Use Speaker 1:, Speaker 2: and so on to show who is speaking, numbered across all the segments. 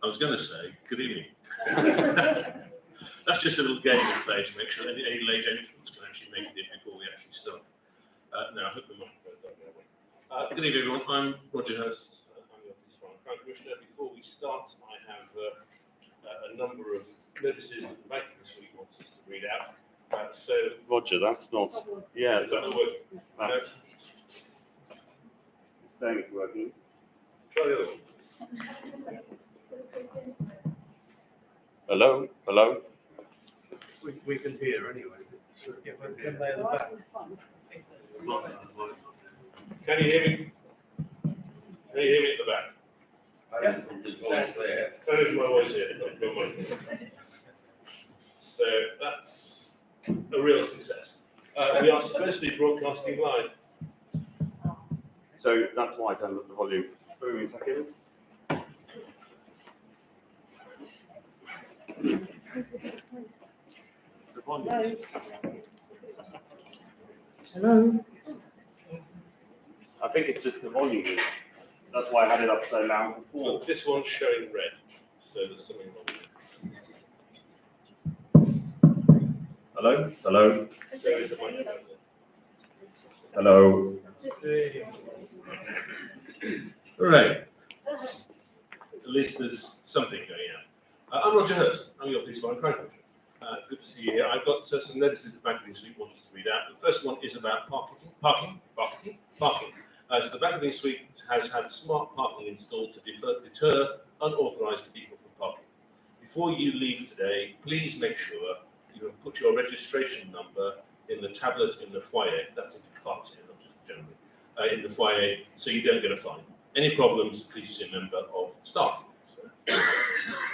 Speaker 1: I was going to say, good evening. That's just a little game we play to make sure any late entrants can actually make it in before we actually start. Now, I hope the microphone's not going away. Good evening, everyone. I'm Roger Hirst. I'm your Police Fire and Crime Commissioner. Before we start, I have a number of notices that the Banking Suite wants us to read out. So,
Speaker 2: Roger, that's not. Yeah,
Speaker 1: is that not working? No?
Speaker 2: Saying it's working.
Speaker 1: Try the other one.
Speaker 2: Hello, hello.
Speaker 3: We can hear anyway. So, yeah, can they at the back?
Speaker 1: Can you hear me? Can you hear me at the back?
Speaker 3: Yeah.
Speaker 1: That is my voice here. I've got my- So that's a real success. We are supposed to be broadcasting live.
Speaker 2: So that's why I turned up the volume. Wait a second. It's the volume.
Speaker 4: Hello.
Speaker 2: I think it's just the volume. That's why I had it up so loud before.
Speaker 1: Well, this one's showing red, so there's something wrong with it.
Speaker 2: Hello, hello,
Speaker 1: There is a microphone.
Speaker 2: hello.
Speaker 1: Right. At least there's something going on. I'm Roger Hirst. I'm your Police Fire and Crime Commissioner. Good to see you here. I've got some notices the Banking Suite wants us to read out. The first one is about parking. So the Banking Suite has had smart parking installed to deter unauthorised people from parking. Before you leave today, please make sure you have put your registration number in the tablet in the foyer. That's if you parked here, not just generally. In the foyer, so you don't get a fine. Any problems, please see a member of staff. So,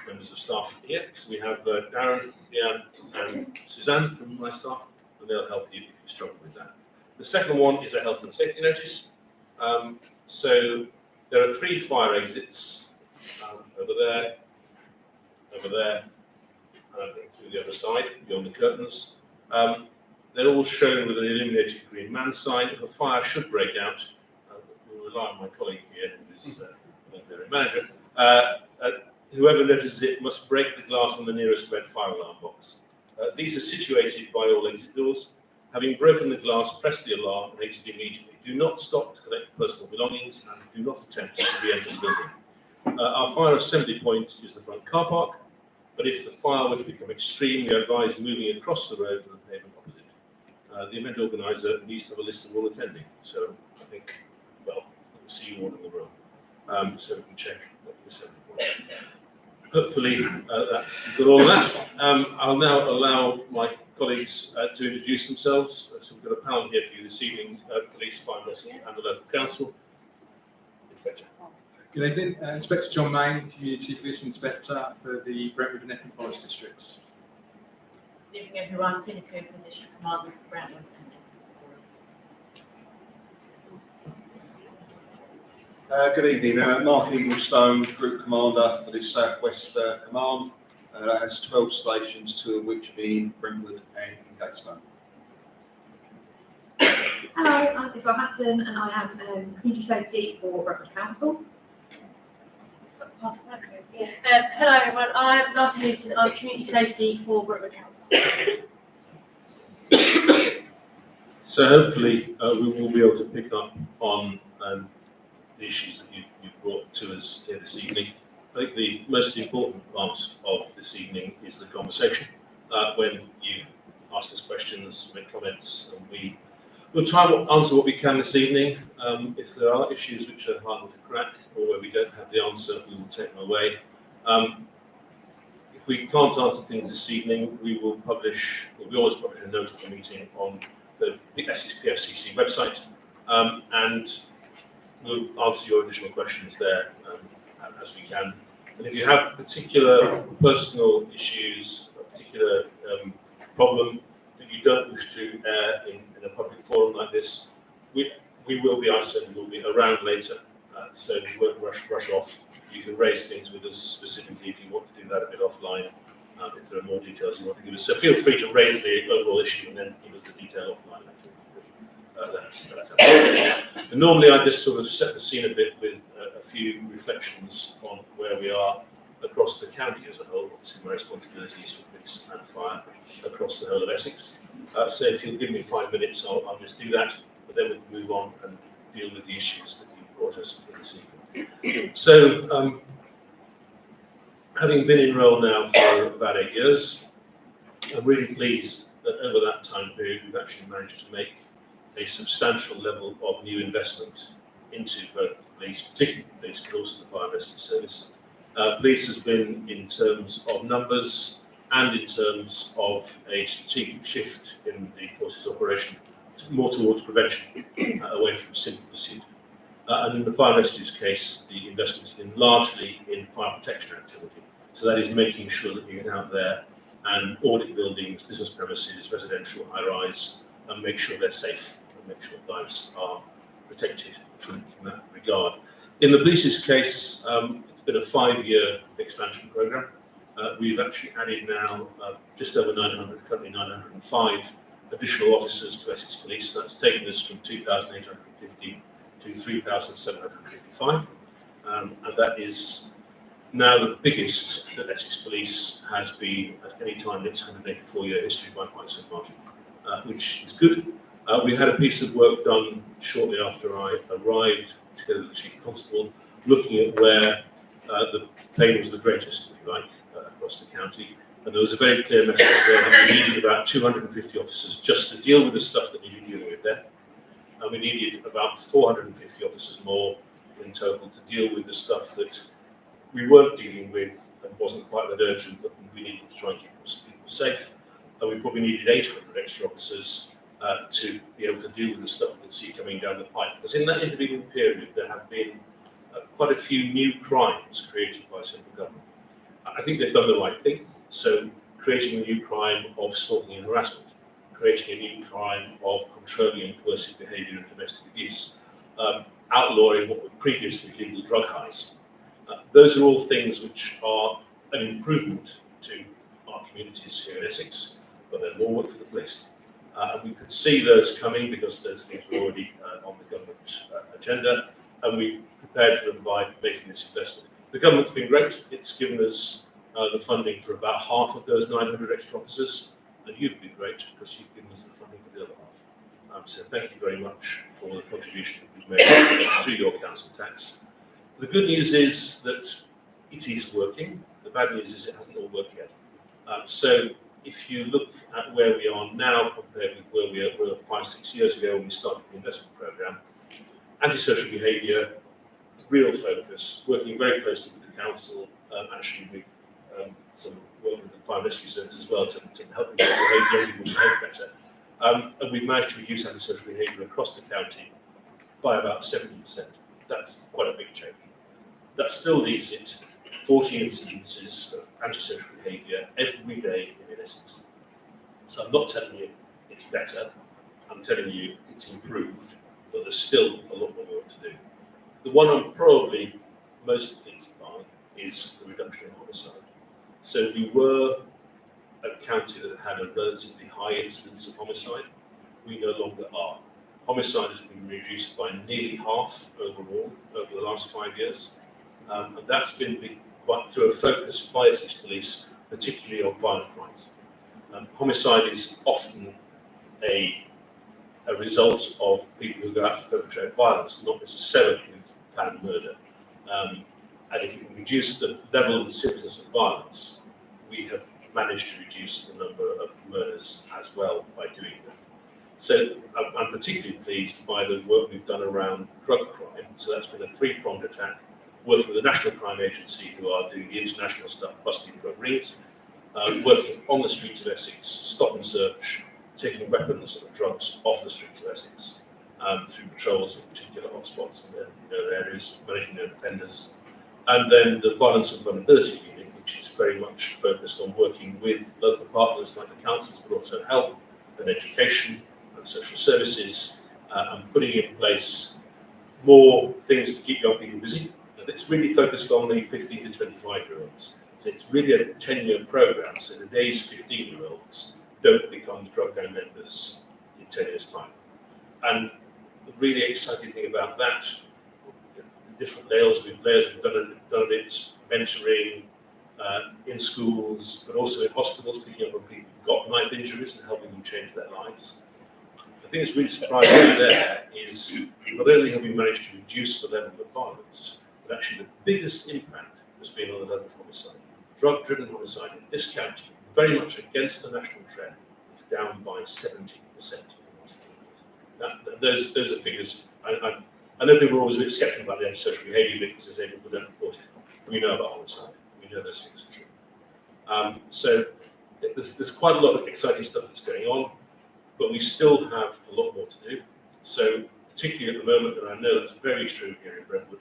Speaker 1: members of staff here. So we have Darren, Leanne, and Suzanne from my staff, and they'll help you if you struggle with that. The second one is a health and safety notice. So there are 3 fire exits over there, and through the other side, beyond the curtains. They're all shown with an illuminated green man sign. If a fire should break out, we'll rely on my colleague here, who is the area manager. Whoever notices it must break the glass on the nearest red fire alarm box. These are situated by all exit doors. Having broken the glass, press the alarm and exit immediately. Do not stop to collect personal belongings and do not attempt to re-enter the building. Our fire assembly point is the front car park, but if the fire were to become extreme, we advise moving across the road to the pavement opposite. The event organiser needs to have a list of all attending, so I think, well, we'll see you all in the room, so we can check the assembly point. Hopefully, that's got all of that. I'll now allow my colleagues to introduce themselves. So we've got a panel here for you this evening, police, fire, rescue and the local council. Inspector.
Speaker 5: Good evening, Inspector John Main, Community Police Inspector for the Brentwood and Epping Forest Districts.
Speaker 4: Good evening, everyone. Clinical Condition Commander for Brentwood and
Speaker 3: Good evening, Mark Eagleston, Group Commander for the South West Command. That has 12 stations, 2 of which being Brentwood and Eagleston.
Speaker 6: Hello, I'm Isabelle Hatton and I am Community Safety for Brentwood Council.
Speaker 7: Hello everyone, I'm Last Newton, I'm Community Safety for Brentwood Council.
Speaker 1: So hopefully we will be able to pick up on the issues that you've brought to us here this evening. I think the most important part of this evening is the conversation. When you ask us questions, make comments, and we will try to answer what we can this evening. If there are issues which are harder to crack or where we don't have the answer, we will take them away. If we can't answer things this evening, we always publish a note of the meeting on the Essex PFCC website, and we'll answer your additional questions there as we can. And if you have particular personal issues, a particular problem that you don't wish to air in a public forum like this, we will be asked and we'll be around later, so you won't rush off. You can raise things with us specifically if you want to do that a bit offline, if there are more details you want to give us. So feel free to raise the overall issue and then give us the detail offline. That's and normally I just sort of set the scene a bit with a few reflections on where we are across the county as a whole. Obviously, my responsibility is for police and fire across the whole of Essex. So if you'll give me 5 minutes, I'll just do that, but then we can move on and deal with the issues that you brought us in this evening. So, having been in role now for about 8 years, I'm really pleased that over that time period we've actually managed to make a substantial level of new investment into both police, particularly police, but also the fire rescue service. Police has been, in terms of numbers and in terms of a strategic shift in the forces operation, more towards prevention, away from simple pursuit. And in the fire rescue's case, the investment has been largely in fire protection activity. So that is making sure that we get out there and audit buildings, business premises, residential high-rise, and make sure they're safe and make sure lives are protected from that regard. In the police's case, it's been a 5-year expansion programme. We've actually added now just over 900, currently 905 additional officers to Essex Police. That's taken us from 2,850 to 3,755. And that is now the biggest that Essex Police has been at any time in its 184-year history by quite some margin, which is good. We had a piece of work done shortly after I arrived, together with the Chief Constable, looking at where the pain was the greatest, if you like, across the county. And there was a very clear message there that we needed about 250 officers just to deal with the stuff that needed dealing with there. And we needed about 450 officers more in total to deal with the stuff that we weren't dealing with and wasn't quite that urgent, but we needed to try and keep people safe. And we probably needed 800 extra officers to be able to deal with the stuff we could see coming down the pipe. Because in that intervening period, there have been quite a few new crimes created by central government. I think they've done the right thing. So creating a new crime of stalking and harassment, creating a new crime of controlling and coercive behaviour and domestic abuse, outlawing what were previously legal drug highs. Those are all things which are an improvement to our communities here in Essex, but they're more work for the police. And we could see those coming because those things were already on the government agenda, and we prepared for them by making this investment. The government's been great. It's given us the funding for about half of those 900 extra officers, and you've been great because you've given us the funding for the other half. So thank you very much for the contribution that you've made through your council tax. The good news is that it is working. The bad news is it hasn't all worked yet. So if you look at where we are now compared with where we were 5-6 years ago when we started the investment programme, antisocial behaviour, real focus, working very closely with the council, actually with some work with the fire rescue service as well to help people behave better. And we've managed to reduce antisocial behaviour across the county by about 70%. That's quite a big change. That still leaves it 40 incidences of antisocial behaviour every day in Essex. So I'm not telling you it's better, I'm telling you it's improved, but there's still a lot more work to do. The one I'm probably most pleased by is the reduction in homicide. So we were a county that had a relatively high incidence of homicide. We no longer are. Homicide has been reduced by nearly half overall over the last 5 years. And that's been quite through a focus by Essex Police, particularly on violent crimes. Homicide is often a result of people who go out to perpetrate violence, not necessarily with planned murder. And if you can reduce the level and seriousness of violence, we have managed to reduce the number of murders as well by doing that. So I'm particularly pleased by the work we've done around drug crime. So that's been a three-pronged attack, working with the National Crime Agency, who are doing the international stuff, busting drug rings, working on the streets of Essex, stop and search, taking weapons and drugs off the streets of Essex through patrols in particular hotspots in their areas, managing their offenders. And then the Violence and Vulnerability Unit, which is very much focused on working with local partners like the councils, but also health and education and social services, and putting in place more things to keep young people busy. And it's really focused on the 15 to 25-year-olds. So it's really a 10-year programme, so today's 15-year-olds don't become the drug gang members in 10 years' time. And the really exciting thing about that, the different layers we've done it, mentoring, in schools, but also in hospitals, picking up on people who've got knife injuries and helping them change their lives. The thing that's really surprising there is not only have we managed to reduce the level of violence, but actually the biggest impact has been on the level of homicide. Drug-driven homicide in this county, very much against the national trend, is down by 70%. Those are figures. I know people are always a bit sceptical about the antisocial behaviour because they say people don't report it. We know about homicide. We know those things are true. So there's quite a lot of exciting stuff that's going on, but we still have a lot more to do. So particularly at the moment, and I know that's very true here in Brentwood.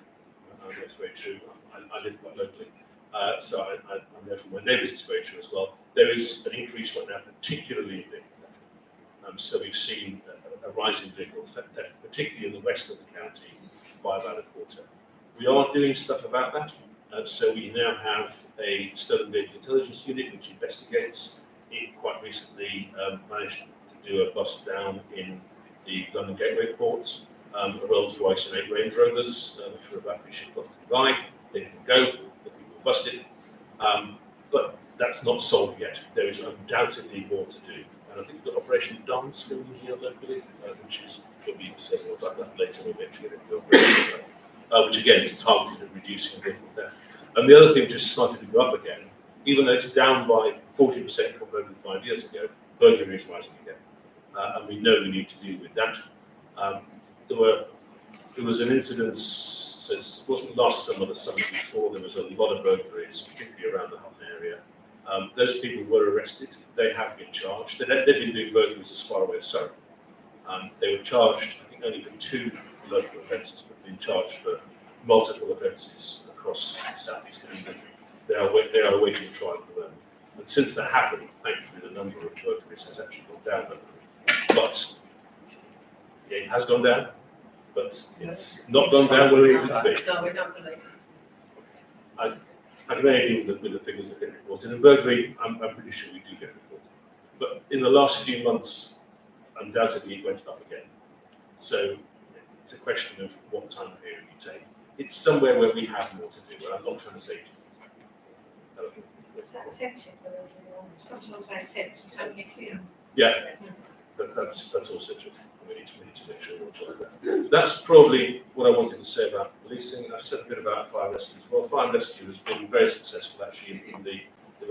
Speaker 1: I know it's very true. I live quite locally, so I know from my neighbours it's very true as well. There is an increase right now, particularly in vehicle theft. So we've seen a rise in vehicle theft, particularly in the west of the county, by about a quarter. We are doing stuff about that. So we now have a stolen vehicle intelligence unit which investigates. It quite recently managed to do a bust down in the London Gateway ports, a Rolls Royce and 8 Range Rovers, which were about to be shipped off to Dubai. They didn't go, the people were busted. But that's not solved yet. There is undoubtedly more to do. And I think the Operation Dance going here locally, which is, we'll be saying more about that later, we'll get to the operation, which again is targeted at reducing vehicle theft. And the other thing just started to go up again, even though it's down by 40% compared with 5 years ago, burglary is rising again. And we know we need to deal with that. There was an incident, so it wasn't last summer, the summer before, there was a lot of burglaries, particularly around the Hatton area. Those people were arrested. They have been charged. They've been doing burglaries as far away as Surrey. They were charged, I think, only for 2 local offences, but been charged for multiple offences across South East England. They are awaiting trial for them. And since that happened, thankfully, the number of burglaries has actually gone down. But yeah, it has gone down, but it's not gone down where it could be.
Speaker 4: So we don't believe.
Speaker 1: I can only deal with the figures that get reported. In burglary, I'm pretty sure we do get reported. But in the last few months, undoubtedly it went up again. So it's a question of what time period you take. It's somewhere where we have more to do, and I'm not trying to say
Speaker 8: Is that attention? Sometimes they attempt to totally mix it up.
Speaker 1: yeah, but that's also true. We need to make sure we're talking about that. That's probably what I wanted to say about policing. I've said a bit about fire rescue as well. Fire rescue has been very successful actually in the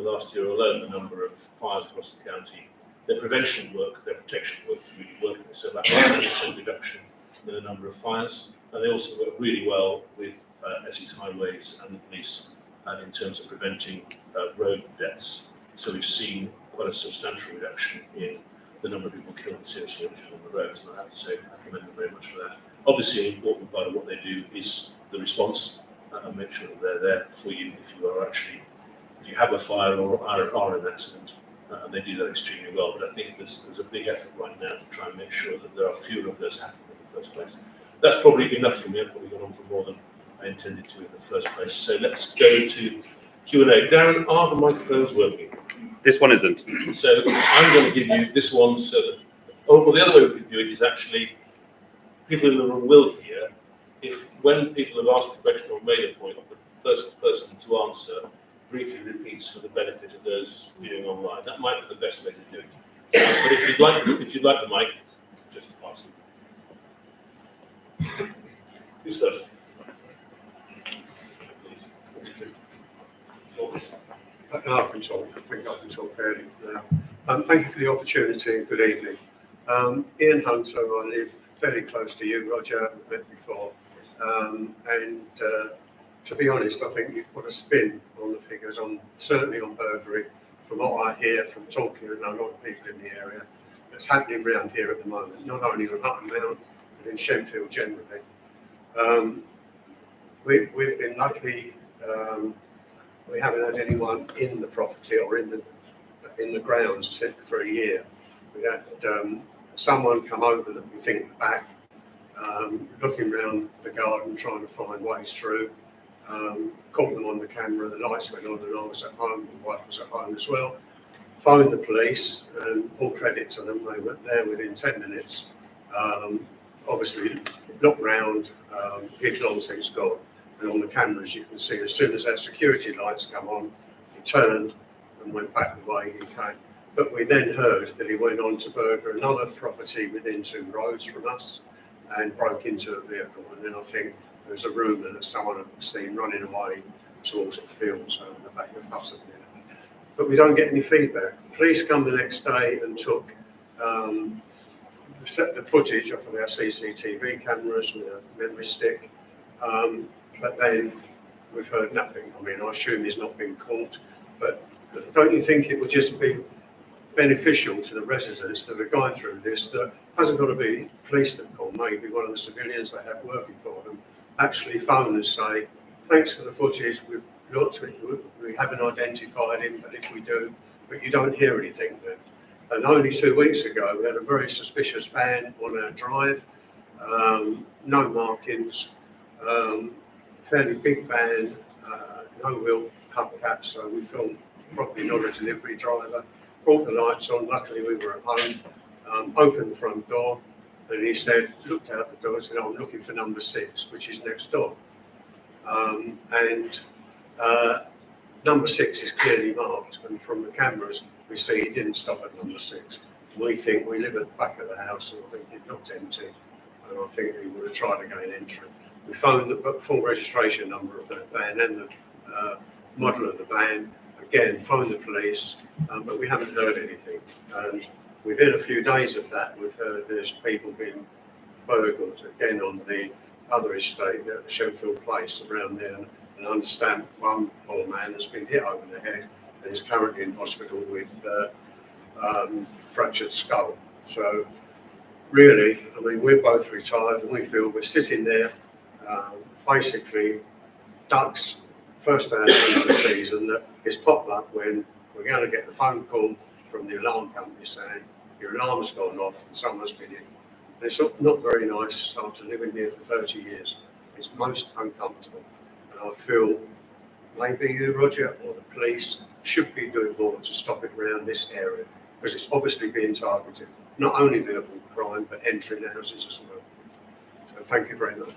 Speaker 1: last year alone. The number of fires across the county, their prevention work, their protection work is really working. So that's a 20% reduction in the number of fires. And they also work really well with Essex Highways and the police in terms of preventing road deaths. So we've seen quite a substantial reduction in the number of people killed and seriously injured on the roads, and I have to say I commend them very much for that. Obviously, an important part of what they do is the response and make sure that they're there for you if you have a fire or are in an accident, and they do that extremely well. But I think there's a big effort right now to try and make sure that there are fewer of those happening in the first place. That's probably enough for me. I've probably gone on for more than I intended to in the first place. So let's go to Q&A. Darren, are the microphones working?
Speaker 2: This one isn't.
Speaker 1: So I'm going to give you this one so that, the other way we could do it is actually, people in the room will hear, if when people have asked a question or made a point, the first person to answer briefly repeats for the benefit of those viewing online. That might be the best way to do it. But if you'd like the mic, just pass it. Who's first?
Speaker 9: I can talk. I think I can talk fairly now. Thank you for the opportunity. Good evening. Ian Hunter, I live fairly close to you, Roger, I've met before. To be honest, I think you've put a spin on the figures, certainly on burglary, from what I hear from talking to a lot of people in the area. That's happening around here at the moment, not only on Hatton Mount, but in Shenfield generally. We've been lucky. We haven't had anyone in the property or in the grounds for a year. We had someone come over that we think back, looking around the garden, trying to find ways through. Caught them on the camera, the lights went on and I was at home, my wife was at home as well. Phoned the police and all credit to them, they were there within 10 minutes. Obviously looked round, his long things gone. And on the cameras, you can see as soon as that security lights come on, turned and went back the way he came. But we then heard that he went on to burgle another property within 2 roads from us and broke into a vehicle. And then I think there's a rumour that someone had seen running away towards the fields over the back of us. But we don't get any feedback. Police come the next day and took the footage off of our CCTV cameras with a memory stick. But then we've heard nothing. I mean, I assume he's not been caught, but don't you think it would just be beneficial to the residents that are going through this, that hasn't got to be police that call, maybe one of the civilians they have working for them, actually phone and say, thanks for the footage, we've looked at it, we haven't identified him, but if we do, but you don't hear anything then. And only 2 weeks ago, we had a very suspicious van on our drive, no markings, fairly big van, no real hubcap, so we thought probably not a delivery driver. Brought the lights on, luckily we were at home, opened the front door, and he said, looked out the door and said, oh, I'm looking for number 6, which is next door. Number 6 is clearly marked, and from the cameras, we see he didn't stop at number 6. We think we live at the back of the house, and I think it looked empty, and I think he would have tried to gain entry. We phoned the full registration number of the van and the model of the van, again, phoned the police, but we haven't heard anything. And within a few days of that, we've heard there's people being burgled again on the other estate at Shenfield Place around there. And I understand one poor man has been hit over the head and is currently in hospital with fractured skull. So really, I mean, we're both retired and we feel we're sitting there, basically ducks, first day of the season, that it's popped up when we're going to get the phone call from the alarm company saying your alarm's gone off and someone's been in. And it's not very nice after living here for 30 years. It's most uncomfortable. And I feel maybe you, Roger, or the police should be doing more to stop it around this area, because it's obviously being targeted, not only vehicle crime, but entering houses as well. So thank you very much.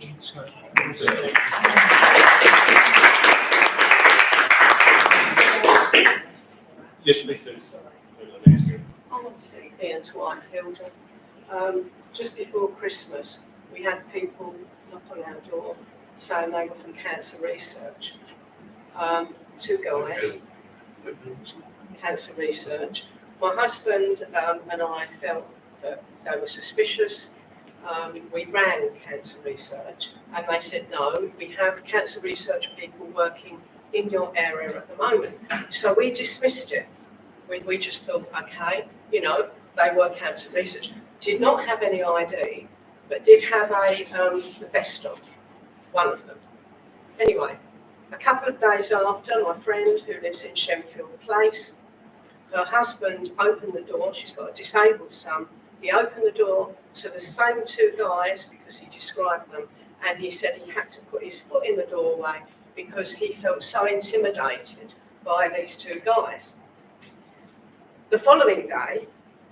Speaker 1: Yes, please.
Speaker 8: I'm obviously Ian's wife, Hilda. Just before Christmas, we had people knock on our door saying they were from cancer research. 2 guys, cancer research. My husband and I felt that they were suspicious. We rang cancer research and they said, no, we have cancer research people working in your area at the moment. So we dismissed it. We just thought, okay, you know, they were cancer research. Did not have any ID, but did have a vest on, one of them. Anyway, a couple of days after, my friend who lives in Shenfield Place, her husband opened the door, she's got a disabled son, he opened the door to the same 2 guys because he described them, and he said he had to put his foot in the doorway because he felt so intimidated by these 2 guys. The following day,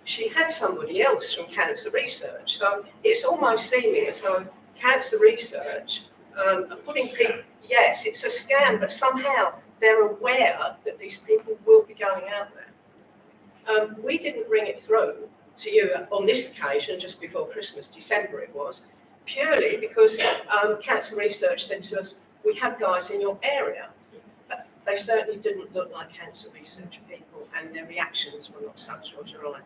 Speaker 8: she had somebody else from cancer research, so it's almost seeming as though cancer research are putting people, yes, it's a scam, but somehow they're aware that these people will be going out there. We didn't bring it through to you on this occasion, just before Christmas, December it was, purely because cancer research said to us, we have guys in your area. But they certainly didn't look like cancer research people, and their reactions were not such, Roger, right?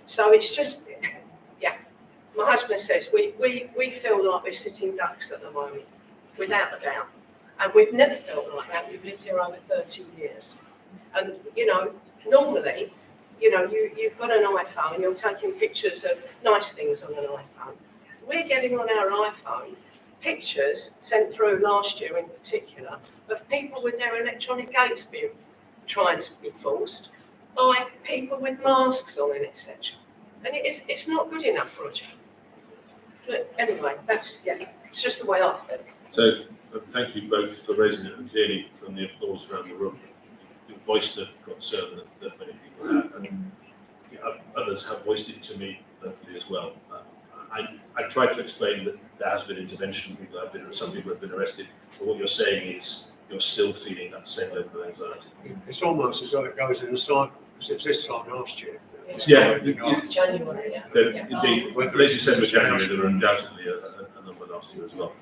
Speaker 8: So it's just, yeah. My husband says we feel like we're sitting ducks at the moment, without a doubt. And we've never felt like that. We've lived here over 30 years. And, you know, normally, you know, you've got an iPhone and you're taking pictures of nice things on an iPhone. We're getting on our iPhone pictures sent through last year in particular of people with their electronic gates being trying to be forced by people with masks on and etc. And it's not good enough, Roger. But anyway, it's just the way I feel.
Speaker 1: So thank you both for raising it, and clearly from the applause around the room, you voiced a concern that many people have, and others have voiced it to me locally as well. I tried to explain that there has been intervention, some people have been arrested, but what you're saying is you're still feeling that same level of anxiety.
Speaker 9: It's almost as though it goes in a cycle, because it's this time last year.
Speaker 1: Yeah,
Speaker 4: January, yeah.
Speaker 1: There,
Speaker 4: Yeah.
Speaker 1: indeed, late December, January, there were undoubtedly a number last year as well.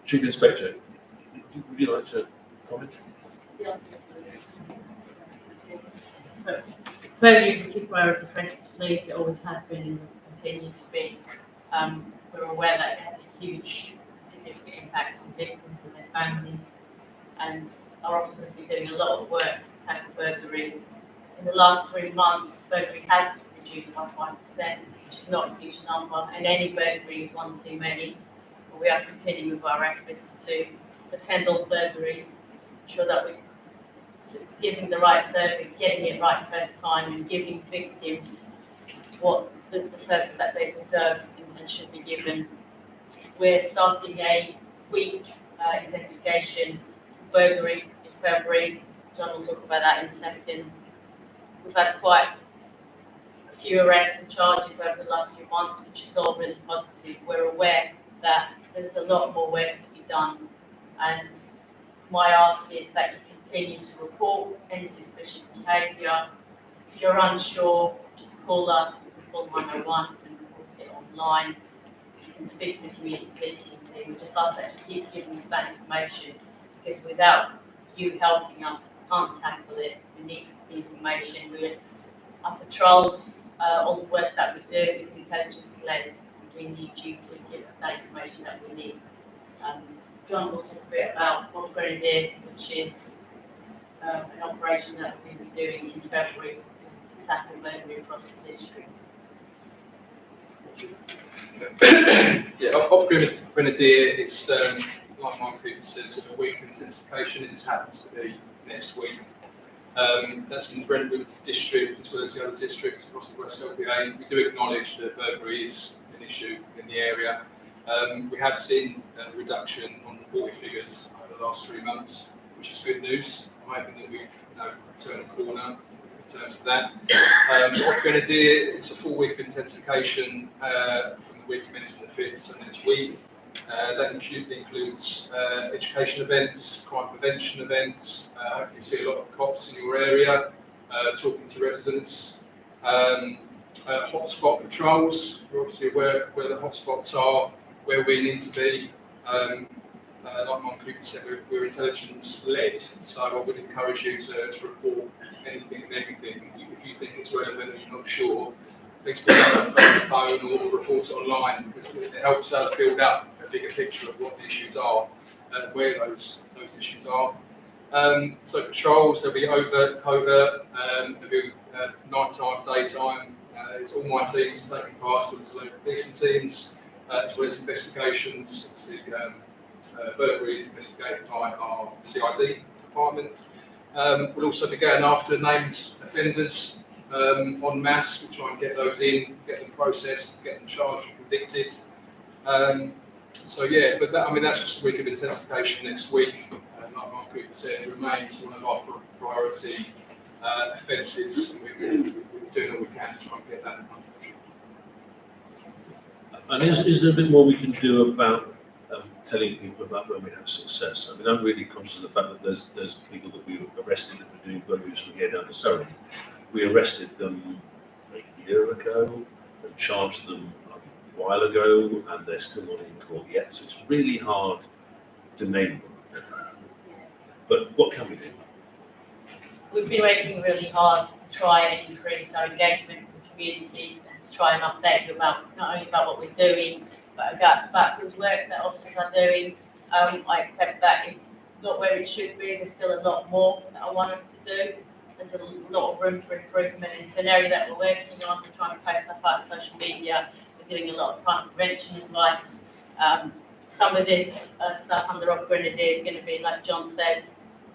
Speaker 1: Chief Inspector, would you like to comment?
Speaker 4: Burglary is a key priority for Essex Police. It always has been and will continue to be. We're aware that it has a huge, significant impact on victims and their families. And our officers have been doing a lot of work to tackle burglary. In the last 3 months, burglary has reduced by 5%, which is not a huge number, and any burglary is one too many. But we are continuing with our efforts to attend all burglaries, ensure that we're giving the right service, getting it right first time, and giving victims what the service that they deserve and should be given. We're starting a week investigation burglary in February. John will talk about that in a second. We've had quite a few arrests and charges over the last few months, which is all really positive. We're aware that there's a lot more work to be done, and my ask is that you continue to report any suspicious behaviour. If you're unsure, just call us, you can call 101 and report it online. You can speak to the community policing team. We just ask that you keep giving us that information, because without you helping us, we can't tackle it. We need the information. Our patrols, all the work that we do is intelligence led. We need you to give us that information that we need. John will talk a bit about Bob Grenadier, which is an operation that we'll be doing in February to tackle burglary across the district.
Speaker 5: Yeah, Op Grenadier, it's like Mark Cooper says, a week of intensification. It just happens to be next week. That's in the Brentwood district as well as the other districts across the West LPA. We do acknowledge that burglary is an issue in the area. We have seen a reduction on reported figures over the last 3 months, which is good news. I'm hoping that we've turned a corner in terms of that. Op Grenadier, it's a full week of intensification from the week commencing the 5th, so next week. That includes education events, crime prevention events. Hopefully you see a lot of cops in your area talking to residents. Hotspot patrols. We're obviously aware of where the hotspots are, where we need to be. Like Mark Cooper said, we're intelligence led, so I would encourage you to report anything and everything. If you think it's relevant and you're not sure, please pick up the phone or report it online, because it helps us build up a bigger picture of what the issues are and where those issues are. So patrols, there'll be overt, covert, there'll be nighttime, daytime. It's all my teams taking part, as well as local policing teams, as well as investigations. Obviously, burglaries investigated by our CID department. We'll also be going after named offenders en masse. We'll try and get those in, get them processed, get them charged and convicted. So yeah, but that's just a week of intensification next week. Like Mark Cooper said, it remains one of our priority offences. We're doing all we can to try and get that under control.
Speaker 1: And is there a bit more we can do about telling people about when we have success? I mean, I'm really conscious of the fact that there's people that we arrested that were doing burglaries from here down to Surrey. We arrested them a year ago and charged them a while ago, and they're still not in court yet. So it's really hard to name them. But what can we do?
Speaker 4: We've been working really hard to try and increase our engagement with communities and to try and update you about not only about what we're doing, but about the work that officers are doing. I accept that it's not where it should be. There's still a lot more that I want us to do. There's a lot of room for improvement, and it's an area that we're working on. We're trying to post stuff out on social media. We're doing a lot of crime prevention advice. Some of this stuff under Op Grenadier is going to be, like John said,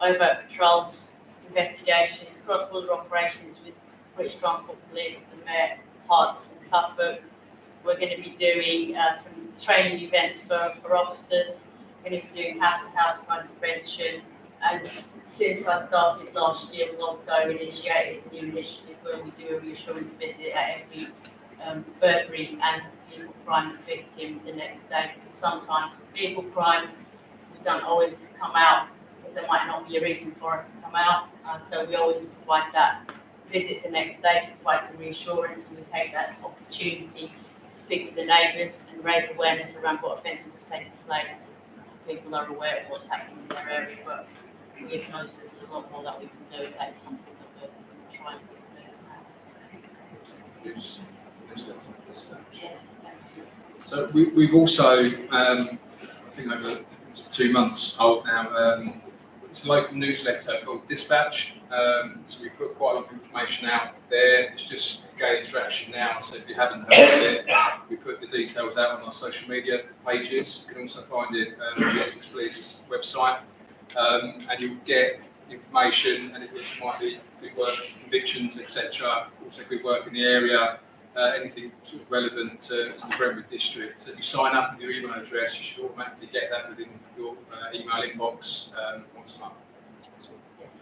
Speaker 4: overt patrols, investigations, cross-border operations with British Transport Police, the Mayor, Herts and Suffolk. We're going to be doing some training events for officers. We're going to be doing house-to-house crime prevention. And since I started last year, we've also initiated a new initiative where we do a reassurance visit at every burglary and vehicle crime victim the next day. Because sometimes with vehicle crime, we don't always come out because there might not be a reason for us to come out. So we always provide that visit the next day to provide some reassurance, and we take that opportunity to speak to the neighbours and raise awareness around what offences have taken place, so people are aware of what's happening in their area. But we acknowledge there's a lot more that we can do. That is something that we're trying to do. Yes.
Speaker 5: So we've also, I think over 2 months old now, it's a local newsletter called Dispatch. So we put quite a lot of information out there. It's just gaining traction now. So if you haven't heard of it, we put the details out on our social media pages. You can also find it on the Essex Police website. And you'll get information, and it might be good work, convictions, etc. Also good work in the area. Anything sort of relevant to the Brentwood district. So if you sign up with your email address, you should automatically get that within your email inbox once a month.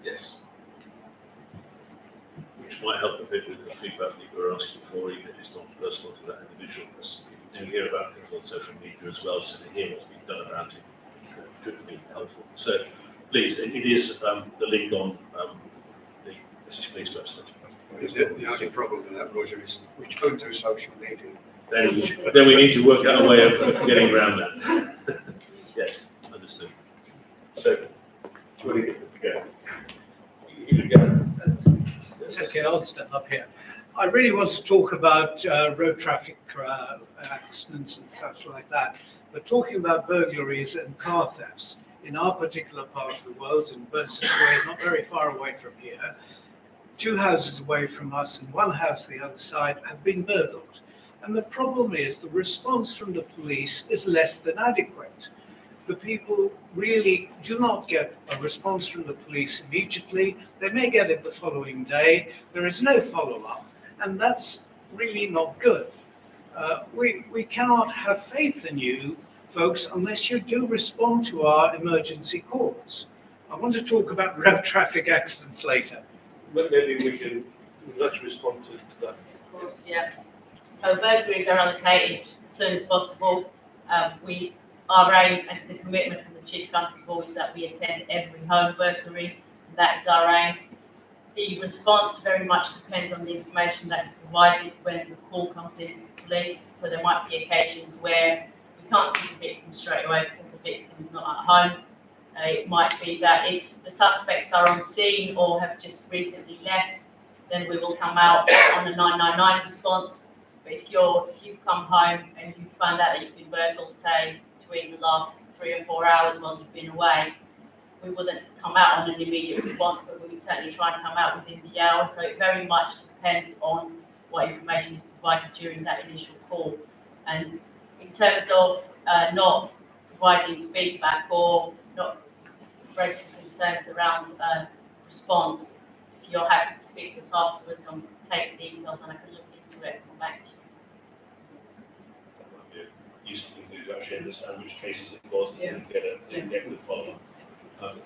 Speaker 5: Yes.
Speaker 1: Which might help a bit with the feedback that you were asking for, even if it's not personal to that individual, because people do hear about things on social media as well, so to hear what's being done around it could be helpful. So please, it is the link on the Essex Police website.
Speaker 9: The only problem with that, Roger, is we don't do social media.
Speaker 1: Then we need to work out a way of getting around that. Yes, understood. So, do you want to get this to go? You can go.
Speaker 10: It's okay, I'll step up here. I really want to talk about road traffic accidents and stuff like that. But talking about burglaries and car thefts, in our particular part of the world, in Bursa's Way, not very far away from here, 2 houses away from us and 1 house the other side have been burgled. And the problem is the response from the police is less than adequate. The people really do not get a response from the police immediately. They may get it the following day. There is no follow-up, and that's really not good. We cannot have faith in you, folks, unless you do respond to our emergency calls. I want to talk about road traffic accidents later.
Speaker 1: But maybe we'd like to respond to that.
Speaker 4: Of course, yeah. So burglaries are allocated as soon as possible. Our aim and the commitment from the Chief Constable is that we attend every home burglary. That is our aim. The response very much depends on the information that is provided when the call comes in to police. So there might be occasions where we can't see the victim straight away because the victim is not at home. It might be that if the suspects are on scene or have just recently left, then we will come out on a 999 response. But if you've come home and you find out that you've been burgled, say, between the last 3 or 4 hours while you've been away, we wouldn't come out on an immediate response, but we would certainly try and come out within the hour. So it very much depends on what information is provided during that initial call. And in terms of not providing feedback or not raising concerns around response, if you're happy to speak to us afterwards, I'll take the details and I can look into it and come back to you.
Speaker 1: That might be a useful thing to do to actually understand which cases it was and get the follow-up. Trying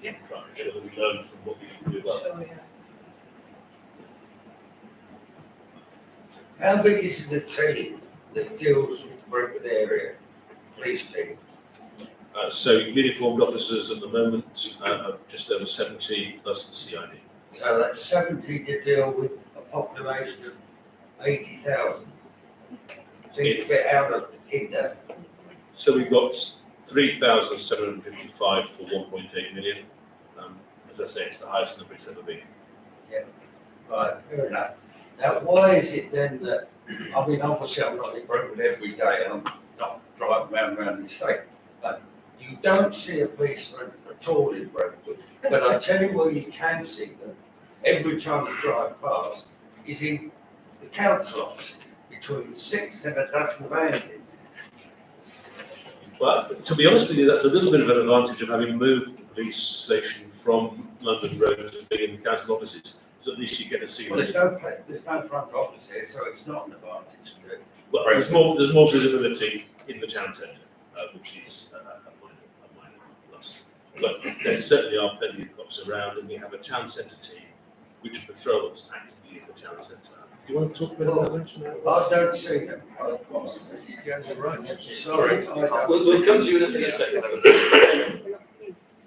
Speaker 1: to ensure that we learn from what we can do well.
Speaker 4: Sure, yeah.
Speaker 11: How big is the team that deals with the Brentwood area, police team?
Speaker 1: So uniformed officers at the moment are just over 70 plus the CID.
Speaker 11: So that's 70 to deal with a population of 80,000. Seems a bit out of the kingdom.
Speaker 1: So we've got 3,755 for 1.8 million. As I say, it's the highest number it's ever been.
Speaker 11: Yeah, right, fair enough. Now, why is it then that, I mean, obviously I'm not in Brentwood every day and I'm not driving around the estate, but you don't see a policeman at all in Brentwood. But I tell you where you can see them, every time you drive past, is in the council offices, between 6 and a dozen vans in.
Speaker 1: But to be honest with you, that's a little bit of an advantage of having moved the police station from London Road to being in the council offices. So at least you get to see
Speaker 11: Well,
Speaker 1: them.
Speaker 11: there's no front office here, so it's not an advantage to it.
Speaker 1: Well, there's more visibility in the town centre, which is a minor plus. But there certainly are plenty of cops around, and we have a town centre team which patrols actively in the town centre. Do you want to talk a bit about that?
Speaker 11: I don't see them.
Speaker 1: Yeah, you're right.
Speaker 11: Sorry.
Speaker 1: We'll come to you in a second.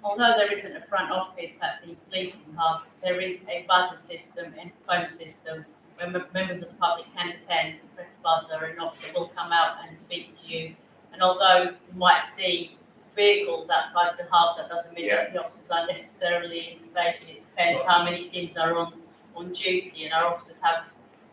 Speaker 4: although there isn't a front office at the policing hub, there is a buzzer system and phone system where members of the public can attend, press the buzzer, and an officer will come out and speak to you. And although you might see vehicles outside the hub, that doesn't mean that the officers are necessarily in the station. It depends how many teams are on duty, and our officers have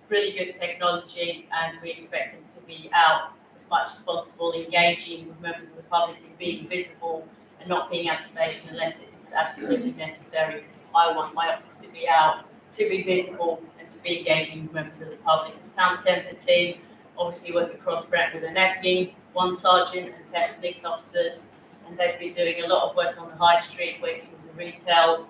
Speaker 4: really good technology, and we expect them to be out as much as possible, engaging with members of the public and being visible and not being at the station unless it's absolutely necessary, because I want my officers to be out, to be visible, and to be engaging with members of the public. The town centre team obviously work across Brentwood and Epping, 1 sergeant and 10 police officers, and they've been doing a lot of work on the high street, working with the retail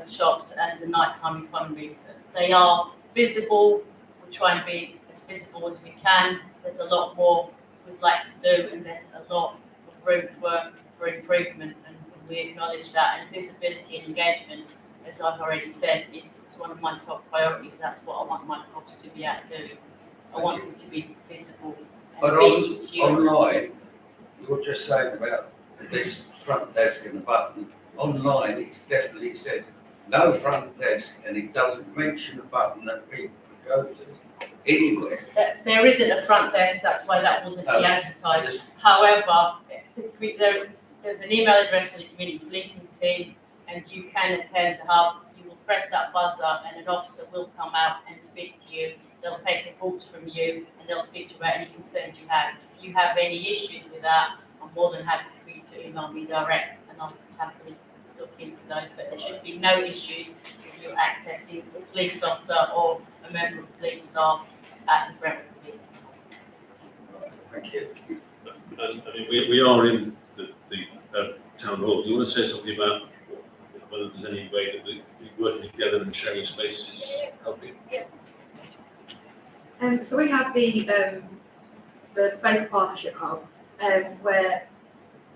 Speaker 4: shops and the nighttime economies. They are visible. We try and be as visible as we can. There's a lot more we'd like to do, and there's a lot of room for improvement, and we acknowledge that. And visibility and engagement, as I've already said, is one of my top priorities. That's what I want my cops to be out doing. I want them to be visible and
Speaker 11: But
Speaker 4: speaking to you.
Speaker 11: online, you're just saying about this front desk and the button. Online, it definitely says no front desk, and it doesn't mention a button that people could go to anywhere.
Speaker 4: There isn't a front desk, that's why that wouldn't be advertised.
Speaker 11: Just-
Speaker 4: However, there's an email address for the community policing team, and you can attend the hub. You will press that buzzer, and an officer will come out and speak to you. They'll take reports from you, and they'll speak to you about any concerns you have. If you have any issues with that, I'm more than happy for you to email me direct, and I'll happily look into those. But there should be no issues with you accessing a police officer or a member of police staff at the Brentwood Police.
Speaker 11: Thank you.
Speaker 1: I mean, we are in the town hall. Do you want to say something about whether there's any way that we working together and sharing spaces helping?
Speaker 6: So we have the Baker Partnership Hub, where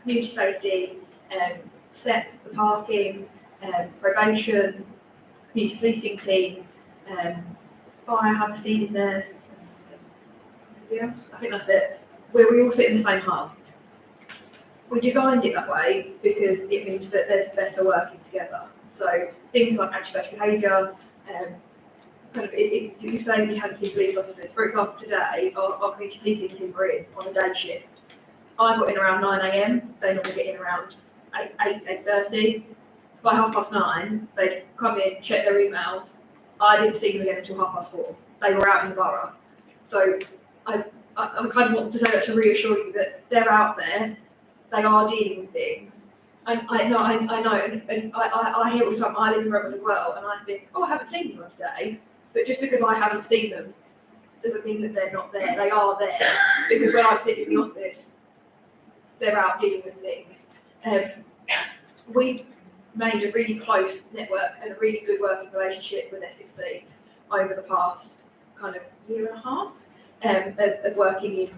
Speaker 6: community safety, set the parking, probation, community policing team, fire have a seat in there. Yeah, I think that's it. Where we all sit in the same hub. We designed it that way because it means that there's better working together. So things like antisocial behaviour, kind of, you say you haven't seen police officers. For example, today, our community policing team were in on a day shift. I got in around 9 AM, they normally get in around 8:30. By 9:30, they'd come in, check their emails. I didn't see them again until 4:30. They were out in the borough. So I kind of want to say that to reassure you that they're out there, they are dealing with things. And I know, and I hear all the time, I live in Brentwood as well, and I think, oh, I haven't seen anyone today. But just because I haven't seen them doesn't mean that they're not there. They are there, because when I sit in the office, they're out dealing with things. We've made a really close network and a really good working relationship with Essex Police over the past kind of year and a half of working in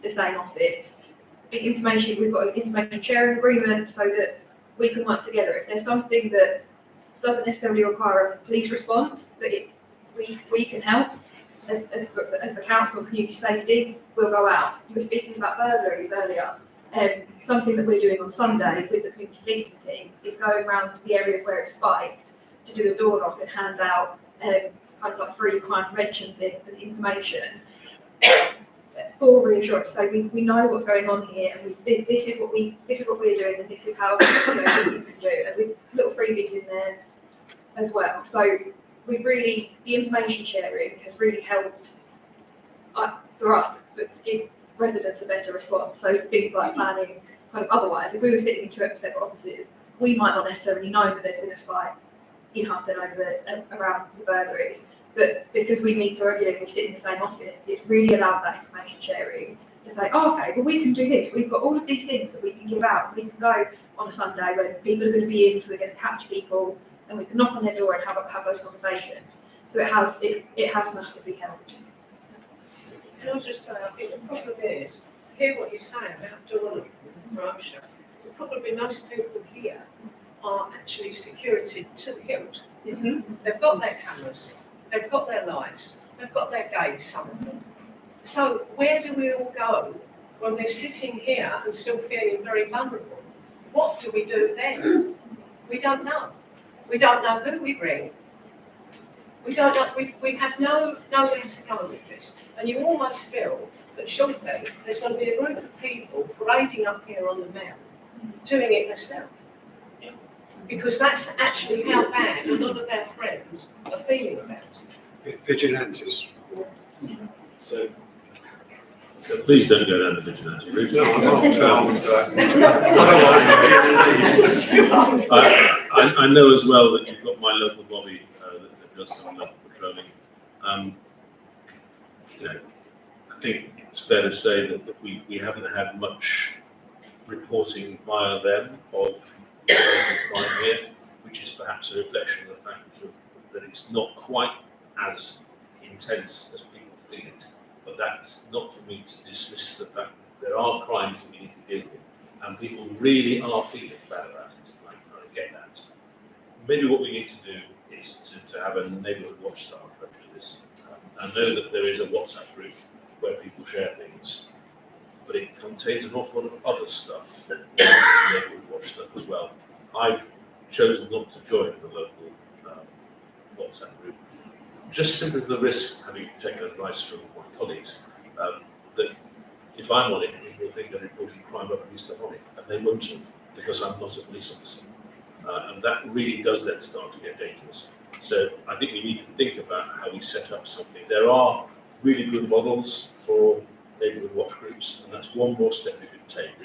Speaker 6: the same office. We've got an information sharing agreement so that we can work together. If there's something that doesn't necessarily require a police response, but we can help as the council of community safety, we'll go out. You were speaking about burglaries earlier. Something that we're doing on Sunday with the community policing team is going around to the areas where it's spiked to do a door knock and hand out kind of like free crime prevention things and information for reassurance. So we know what's going on here, and this is what we're doing, and this is how we can do it. And with little freebies in there as well. So the information sharing has really helped for us to give residents a better response. So things like planning, kind of otherwise, if we were sitting in 2 separate offices, we might not necessarily know that there's been a spike in Hatton around the burglaries. But because we meet so regularly, we sit in the same office, it's really allowed that information sharing to say, oh, okay, well, we can do this. We've got all of these things that we can give out. We can go on a Sunday when people are going to be in, so we're going to catch people, and we can knock on their door and have those conversations. So it has massively helped.
Speaker 8: Can I just say, I think the problem is, hear what you're saying about door promotion. The problem is most people here are actually security to the hilt.
Speaker 6: Mm-hmm.
Speaker 8: They've got their cameras, they've got their lights, they've got their gates, some of them. So where do we all go when we're sitting here and still feeling very vulnerable? what do we do then? We don't know. We don't know who we bring. We don't know, we have nowhere to go with this. And you almost feel that shortly there's going to be a group of people parading up here on the mount, doing it themselves. Because that's actually how bad a lot of our friends are feeling about it.
Speaker 9: Vigilantes.
Speaker 1: So please don't go down the vigilante route.
Speaker 9: No, I'm not.
Speaker 1: I know as well that you've got my local bobby that does some local patrolling. You know, I think it's fair to say that we haven't had much reporting via them of crime here, which is perhaps a reflection of the fact that it's not quite as intense as people feel it. But that's not for me to dismiss the fact that there are crimes that we need to deal with, and people really are feeling bad about it. I get that. Maybe what we need to do is to have a neighbourhood watch style approach to this. I know that there is a WhatsApp group where people share things, but it contains an awful lot of other stuff, neighbourhood watch stuff as well. I've chosen not to join the local WhatsApp group, just simply for the risk, having taken advice from my colleagues, that if I'm on it, people think they're reporting crime up and stuff on it, and they won't, because I'm not a police officer. And that really does then start to get dangerous. So I think we need to think about how we set up something. There are really good models for neighbourhood watch groups, and that's one more step we could take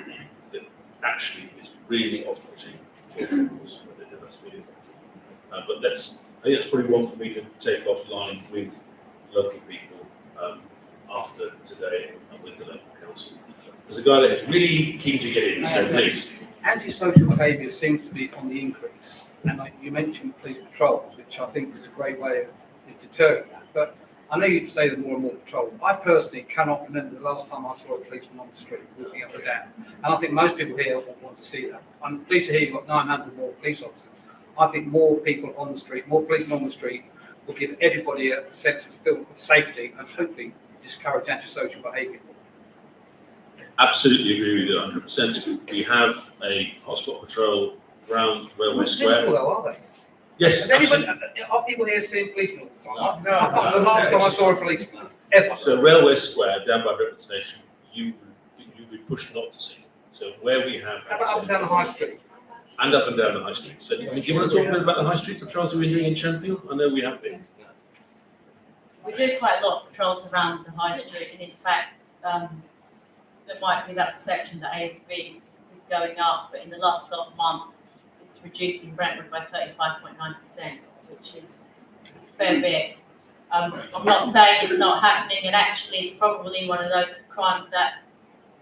Speaker 1: that actually is really off-putting for people. That's really but I think that's probably one for me to take offline with local people after today and with the local council. There's a guy there who's really keen to get in, so please.
Speaker 12: Antisocial behaviour seems to be on the increase, and like you mentioned police patrols, which I think is a great way of deterring that. But I know you say that more and more patrol. I personally cannot remember the last time I saw a policeman on the street walking up and down, and I think most people here will want to see that. I'm pleased to hear you've got 900 more police officers. I think more people on the street, more policemen on the street, will give everybody a sense of safety and hopefully discourage antisocial behaviour.
Speaker 1: Absolutely agree with you 100%. We have a hotspot patrol around Railway Square.
Speaker 12: Visible though, are they?
Speaker 1: Yes,
Speaker 12: Anybody, are people here seeing policemen all the time? No. I can't remember the last time I saw a policeman, ever.
Speaker 1: So Railway Square, down by Brentwood Station, you'd be pushed not to see. So where we have...
Speaker 12: How about up and down the high street?
Speaker 1: And up and down the high street. So do you want to talk a bit about the high street patrols we're doing in Shenfield? I know we have been.
Speaker 4: We do quite a lot of patrols around the high street, and in fact, there might be that perception that ASB is going up, but in the last 12 months, it's reducing Brentwood by 35.9%, which is a fair bit. I'm not saying it's not happening, and actually it's probably one of those crimes that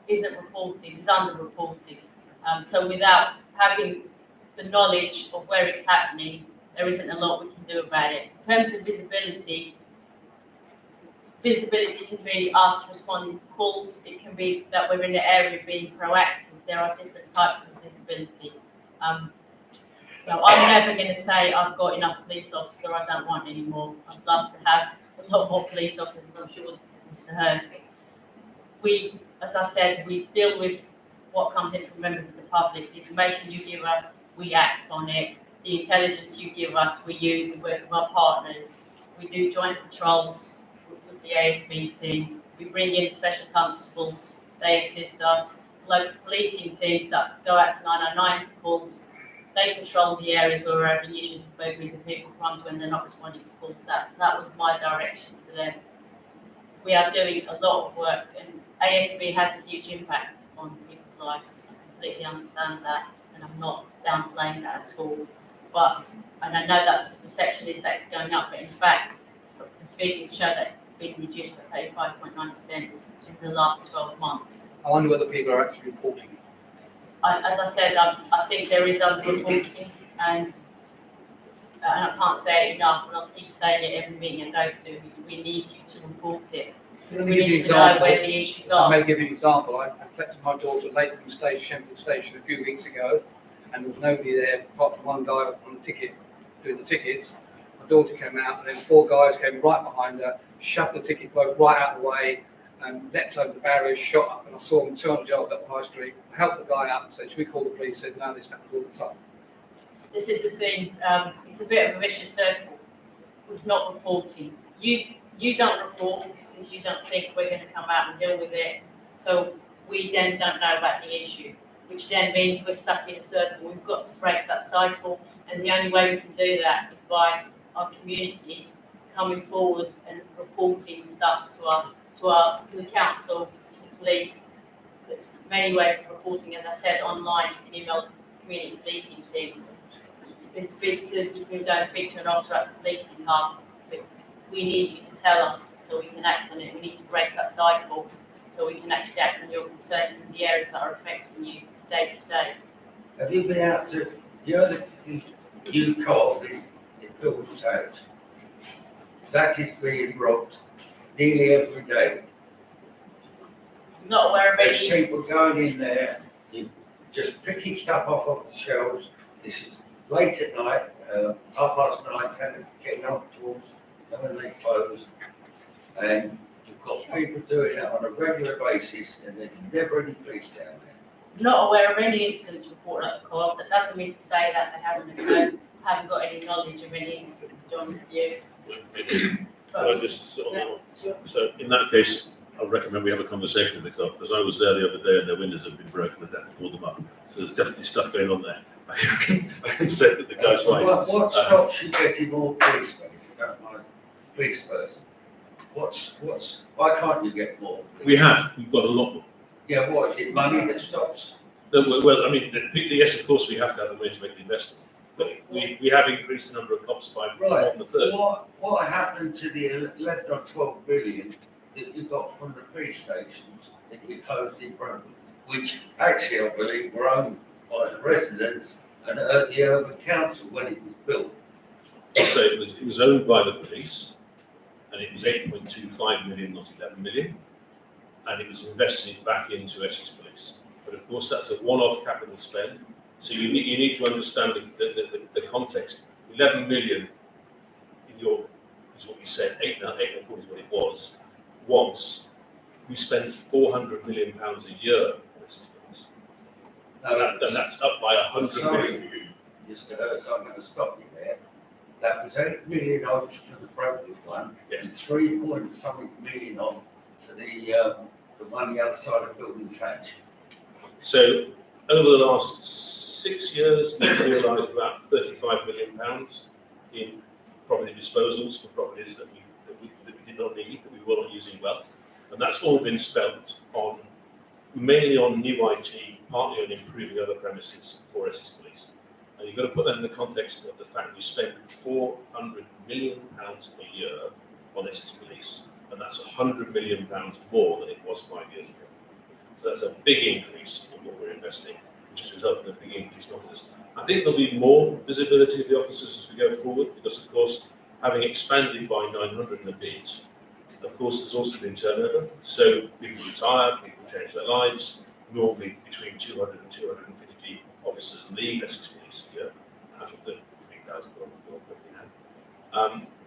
Speaker 4: isn't reported, is underreported. So without having the knowledge of where it's happening, there isn't a lot we can do about it. In terms of visibility can be us responding to calls. It can be that we're in the area being proactive. There are different types of visibility. Now, I'm never going to say I've got enough police officers or I don't want any more. I'd love to have a lot more police officers, and I'm sure Mr. Hirst. We, as I said, we deal with what comes in from members of the public. The information you give us, we act on it. The intelligence you give us, we use. We work with our partners. We do joint patrols with the ASB team. We bring in special constables. They assist us. Local policing teams that go out to 909 calls. They patrol the areas where we're having issues with burglaries and vehicle crimes when they're not responding to calls. That was my direction to them. We are doing a lot of work, and ASB has a huge impact on people's lives. I completely understand that, and I'm not downplaying that at all. But, and I know that's the perception is that it's going up, but in fact, the figures show that it's been reduced by 35.9% in the last 12 months.
Speaker 12: I wonder whether people are actually reporting.
Speaker 4: As I said, I think there is underreporting, and I can't say it enough, and I'll keep saying it every meeting I go to, we need you to report it. Because we need to know where the issues are.
Speaker 12: I may give you an example. I collected my daughter late from Sheffield Station a few weeks ago, and there was nobody there apart from one guy on the ticket, doing the tickets. My daughter came out, and then 4 guys came right behind her, shoved the ticket bloke right out of the way, and leapt over the barriers, shot up, and I saw him 200 yards up the high street. I helped the guy up and said, should we call the police? He said, no, this happens all the time.
Speaker 4: This is the thing, it's a bit of a vicious circle with not reporting. You don't report because you don't think we're going to come out and deal with it. So we then don't know about the issue, which then means we're stuck in a circle. We've got to break that cycle, and the only way we can do that is by our communities coming forward and reporting stuff to the council, to the police. There's many ways of reporting, as I said, online. You can email the community policing team. You can go and speak to an officer at the policing hub. But we need you to tell us so we can act on it. We need to break that cycle so we can actually act on your concerns in the areas that are affecting you day to day.
Speaker 11: Have you been out to, you know, the new car, the building's house? That is being robbed nearly every day.
Speaker 4: I'm not aware of
Speaker 11: There's
Speaker 4: any.
Speaker 11: people going in there, just picking stuff off the shelves. This is late at night, 9:30, 10, getting up towards when they close. And you've got people doing it on a regular basis, and there's never any police down there.
Speaker 4: Not aware of any incidents reported at the co-op. That doesn't mean to say that they haven't got any knowledge of any incidents done with you.
Speaker 1: So in that case, I recommend we have a conversation with the club, because I was there the other day and their windows have been broken and that pulled them up. So there's definitely stuff going on there. I can say that the guy's right.
Speaker 11: What stops you getting more policemen, if you don't mind, police person? Why can't you get more?
Speaker 1: We've got a lot more.
Speaker 11: Yeah, what is it, money that stops?
Speaker 1: Well, I mean, yes, of course, we have to have the money to make the investment. But we have increased the number of cops by more than a third.
Speaker 11: What happened to the 11 or 12 billion that you got from the police stations that you closed in Brentwood, which actually, I believe, were owned by the residents and the urban council when it was built?
Speaker 1: So it was owned by the police, and it was 8.25 million, not 11 million, and it was invested back into Essex Police. But of course, that's a one-off capital spend. So you need to understand the context. 11 million is what you said. 8.25 is what it was. Once we spend 400 million pounds a year on Essex Police, and that's up by 100 million.
Speaker 11: Mr. Hirst, I'm going to stop you there. That was 8 million off for the Brentwood one, and 3 point something million off for the money outside of building tax.
Speaker 1: So over the last 6 years, we've realised about 35 million pounds in property disposals for properties that we did not need, that we were not using well, and that's all been spent on mainly on new IT, partly on improving other premises for Essex Police. And you've got to put that in the context of the fact we spend 400 million pounds a year on Essex Police, and that's 100 million pounds more than it was 5 years ago. So that's a big increase in what we're investing, which has resulted in a big increase in officers. I think there'll be more visibility of the officers as we go forward, because of course, having expanded by 900 and a bit, of course, there's also been turnover. So people retire, people change their lives. Normally between 200 and 250 officers leave Essex Police a year out of the 3,000 we had.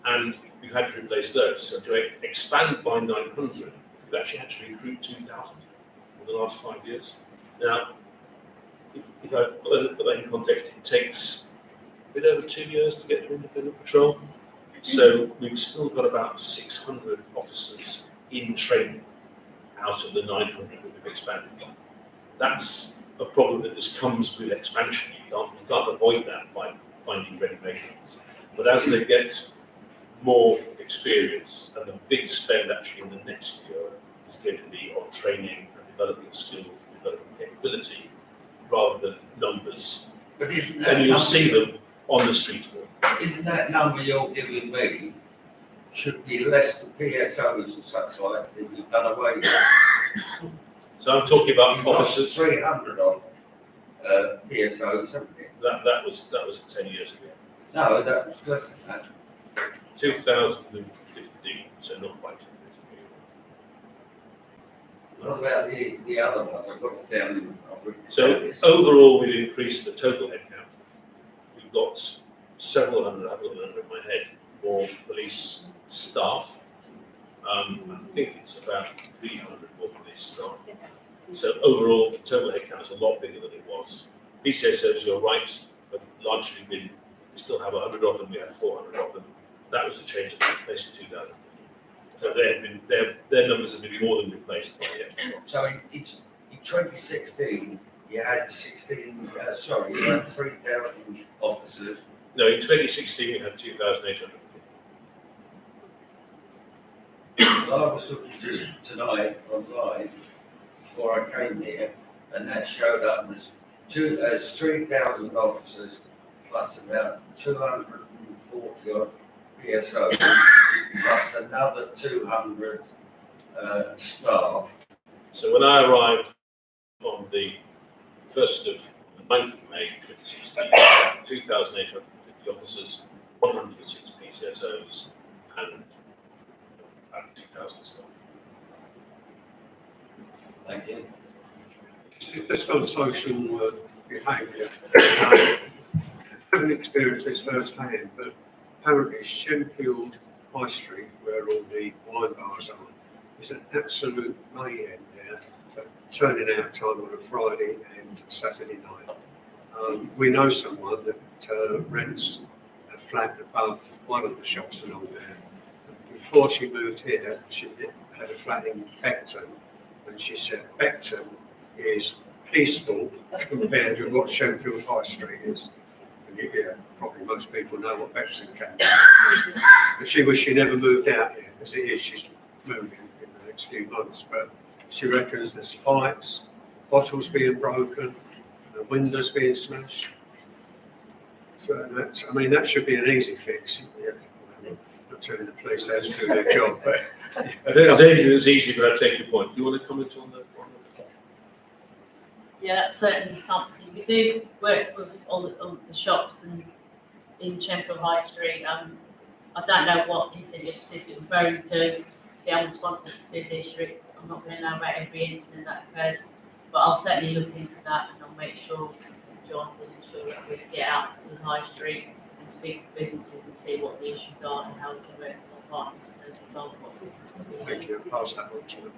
Speaker 1: And we've had to replace those. So to expand by 900, we've actually had to recruit 2,000 in the last 5 years. Now, if I put that in context, it takes a bit over 2 years to get to independent patrol. So we've still got about 600 officers in training out of the 900 that we've expanded. That's a problem that just comes with expansion. You can't avoid that by finding ready-made ones. But as they get more experience, and the big spend actually in the next year is going to be on training and developing skills, developing capability, rather than numbers.
Speaker 11: But isn't that
Speaker 1: and you'll see them on the streets more.
Speaker 11: Isn't that number you're giving me should be less than PSOs and such like that you've done away with?
Speaker 1: So I'm talking about
Speaker 11: You've got
Speaker 1: officers.
Speaker 11: 300 on PSOs, haven't you?
Speaker 1: That was 10 years ago.
Speaker 11: No, that was less than that.
Speaker 1: 2015, so not quite 10 years ago.
Speaker 11: What about the other ones? I've got it down.
Speaker 1: So overall, we've increased the total headcount. We've got several hundred, I've got the number in my head, more police staff, I think it's about 300 more police staff. So overall, the total headcount is a lot bigger than it was. PCSOs, you're right, have largely been, we still have 100 of them, we had 400 of them. That was a change that took place in 2000. So their numbers have been more than replaced by the extra ones.
Speaker 11: So it's in 2016, you had 3,000 officers.
Speaker 1: No, in 2016 we had 2,800.
Speaker 11: I was looking just tonight online before I came here, and that showed up as 3,000 officers plus about 240 odd PSOs, plus another 200 staff.
Speaker 1: So when I arrived on the 9th of May 2016, 2,850 officers, 106 PCSOs, and about 2,000 staff.
Speaker 11: Thank you.
Speaker 9: Just on social behaviour, I haven't experienced this firsthand, but apparently Shenfield High Street, where all the wine bars are, is an absolute mayhem there, turning out time on a Friday and Saturday night. We know someone that rents a flat above one of the shops along there. Before she moved here, she had a flat in Beckton, and she said Beckton is peaceful compared with what Shenfield High Street is. And yeah, probably most people know what Beckton can be. But she wished she never moved out here. As it is, she's moving in the next few months. But she reckons there's fights, bottles being broken, windows being smashed. So that's, I mean, that should be an easy fix. Yeah. I'm not telling the police how to do their job, but
Speaker 1: I think it's easy, but I take your point. Do you want to comment on that?
Speaker 4: Yeah, that's certainly something. We do work with all the shops and in Shenfield High Street. I don't know what incident you're specifically referring to. See, I'm responsible for 2 districts. I'm not going to know about every incident that occurs, but I'll certainly look into that and I'll make sure John will ensure that we get out to the High Street and speak to businesses and see what the issues are and how we can work with our partners to solve what's.
Speaker 9: thank you. I'll pass that on to them.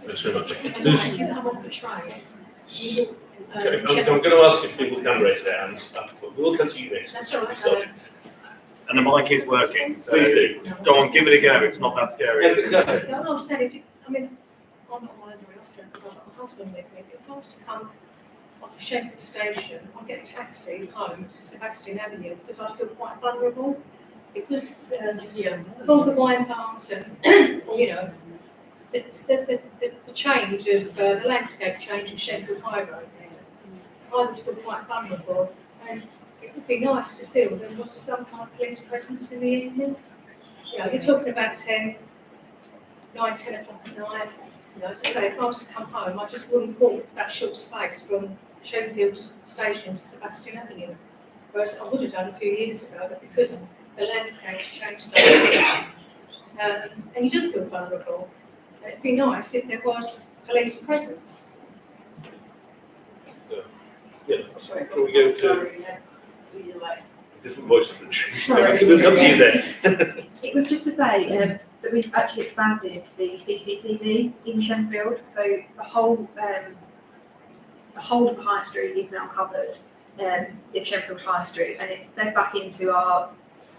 Speaker 1: Thanks very much.
Speaker 8: If you come off the train,
Speaker 1: Okay, I'm going to ask if people can raise their hands, but we'll come to you next.
Speaker 8: That's all right.
Speaker 2: And the mic is working, so
Speaker 1: Please do.
Speaker 2: go on, give it a go, it's not that scary.
Speaker 8: No, I'm saying, if you, I mean, I'm not one very often, because I've got my husband with me, but if I was to come off Sheffield Station, I'll get a taxi home to Sebastian Avenue, because I feel quite vulnerable, because of all the wine bars and, you know, the change of, the landscape change of Sheffield High Road there, I would feel quite vulnerable, and it would be nice to feel there was some kind of police presence in the evening. You know, you're talking about 10 o'clock at night. You know, as I say, if I was to come home, I just wouldn't walk that short space from Shenfield Station to Sebastian Avenue. Whereas I would have done a few years ago, but because the landscape's changed so much, and you do feel vulnerable. It'd be nice if there was police presence.
Speaker 1: Yeah,
Speaker 4: Sorry,
Speaker 1: can we go to
Speaker 4: sorry,
Speaker 1: different voice for the change?
Speaker 6: Sorry.
Speaker 1: We'll come to you then.
Speaker 6: It was just to say that we've actually expanded the CCTV in Shenfield, so the whole of High Street is now covered in Shenfield High Street, and it's fed back into our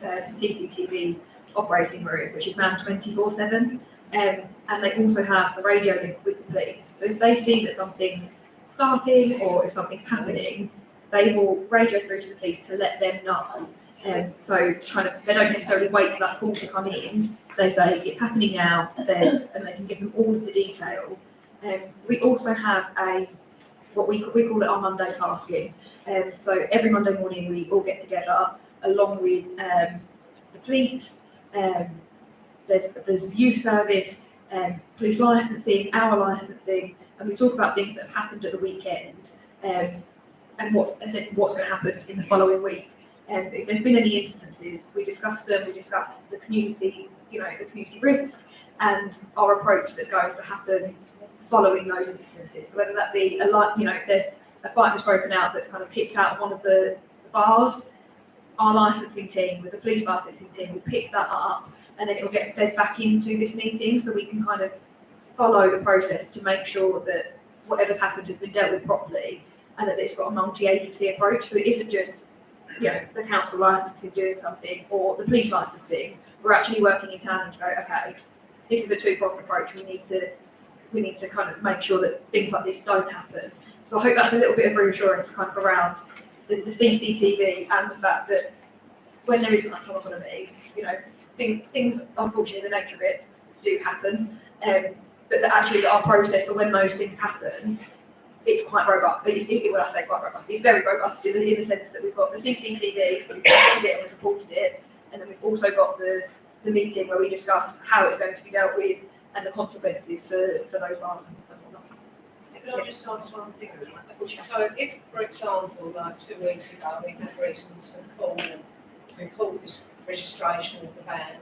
Speaker 6: CCTV operating room, which is manned 24/7, and they also have the radio link with the police. So if they see that something's starting or if something's happening, they will radio through to the police to let them know. So kind of, they don't necessarily wait for that call to come in. They say it's happening now, and they can give them all of the detail. We also have what we call it our Monday tasking. So every Monday morning we all get together along with the police. There's youth service, police licensing, our licensing, and we talk about things that have happened at the weekend and what's going to happen in the following week. If there's been any instances, we discuss them. We discuss the community, the community risk and our approach that's going to happen following those instances. So whether that be if there's a fight that's broken out that's kind of kicked out one of the bars, our licensing team with the police licensing team will pick that up and then it will get fed back into this meeting, so we can kind of follow the process to make sure that whatever's happened has been dealt with properly, and that it's got a multi-agency approach, so it isn't just, the council licensing doing something, or the police licensing. We're actually working in tandem to go, okay, this is a two-pronged approach, we need to kind of make sure that things like this don't happen. So I hope that's a little bit of reassurance kind of around the CCTV and the fact that when there isn't that autonomy, things, unfortunately, the nature of it, do happen. But that actually our process for when those things happen, it's quite robust. When I say quite robust, it's very robust in the sense that we've got the CCTV, so we've tested it and we've reported it, and then we've also got the meeting where we discuss how it's going to be dealt with and the consequences for those harms and whatnot.
Speaker 8: Can I just ask one thing? So if, for example, like 2 weeks ago, we had reason to call and report this registration of the van,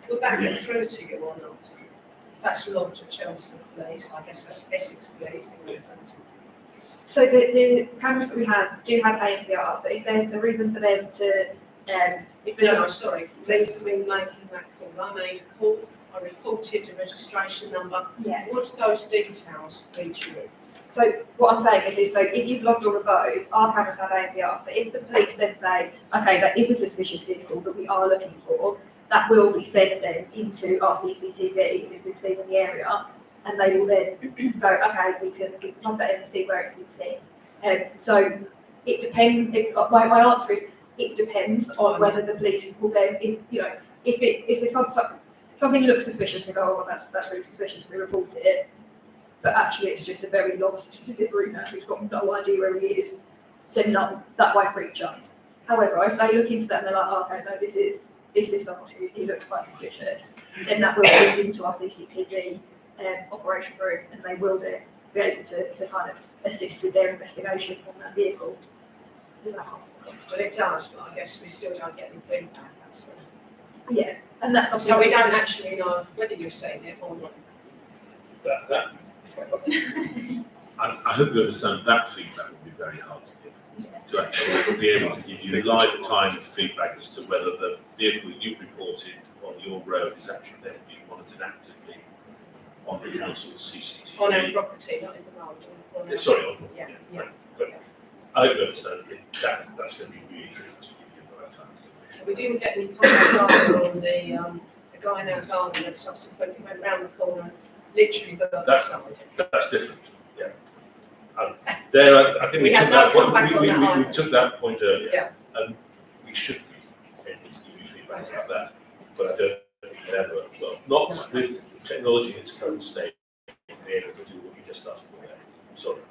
Speaker 8: would that get through to you or not? If that's lodged at Chelmsford Police, I guess that's Essex Police.
Speaker 6: So the cameras that we have do have ANPR, so if there's a reason for them to,
Speaker 8: leave to me making that call. I made a call, I reported the registration number.
Speaker 6: Yeah.
Speaker 8: Would those details reach you?
Speaker 6: So what I'm saying is so if you've logged all of those, our cameras have ANPR, so if the police then say, okay, that is a suspicious vehicle that we are looking for, that will be fed then into our CCTV if it's been seen in the area, and they will then go, okay, we can plug that in and see where it's been seen. So it depends. My answer is it depends on whether the police will then, if something looks suspicious, we go, oh, that's really suspicious, we report it. But actually, it's just a very lost delivery man who's got no idea where he is. Then that won't reach us. However, if they look into that and they're like, oh, okay, no, this is someone who looks quite suspicious, then that will feed into our CCTV operation room, and they will be able to kind of assist with their investigation on that vehicle. Does that answer the question?
Speaker 8: Well, it does, but I guess we still don't get any feedback.
Speaker 6: Yeah, and that's something.
Speaker 8: So we don't actually know whether you've seen it or not.
Speaker 1: I hope you understand that feedback would be very hard to give. To actually be able to give you lifetime feedback as to whether the vehicle you've reported on your road is actually then being monitored actively on the council's CCTV.
Speaker 8: On our property, not in the road.
Speaker 1: Sorry,
Speaker 8: yeah.
Speaker 1: Right, but I hope you understand that that's going to be really tricky to give you the right time.
Speaker 8: We didn't get any contact on the guy in our garden that subsequently went round the corner, literally burgled someone.
Speaker 1: That's different. Yeah. I think we took that point. We took that point earlier.
Speaker 8: Yeah.
Speaker 1: And we should be able to give you feedback about that. But I don't think it ever, well, not with technology in its current state, be able to do what you just asked for there. Sorry.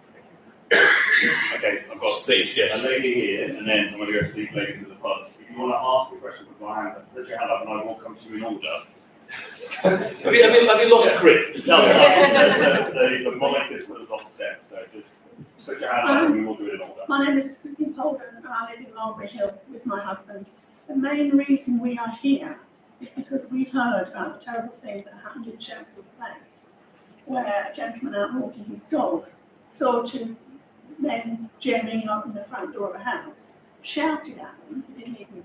Speaker 2: Okay, I've got
Speaker 1: Please, yes.
Speaker 2: a lady here, and then I'm going to go to these ladies at the front. If you want to ask a question with my hand, put your hand up and I will come to you in order.
Speaker 1: Have you lost a grip?
Speaker 2: No, the mic is put us off step, so just put your hand up and we will do it in order.
Speaker 13: My name is Christine Holden and I live in Mulberry Hill with my husband. The main reason we are here is because we heard about the terrible thing that happened in Chelmsford Place, where a gentleman out walking his dog saw two men jamming up in the front door of a house, shouted at them, he didn't even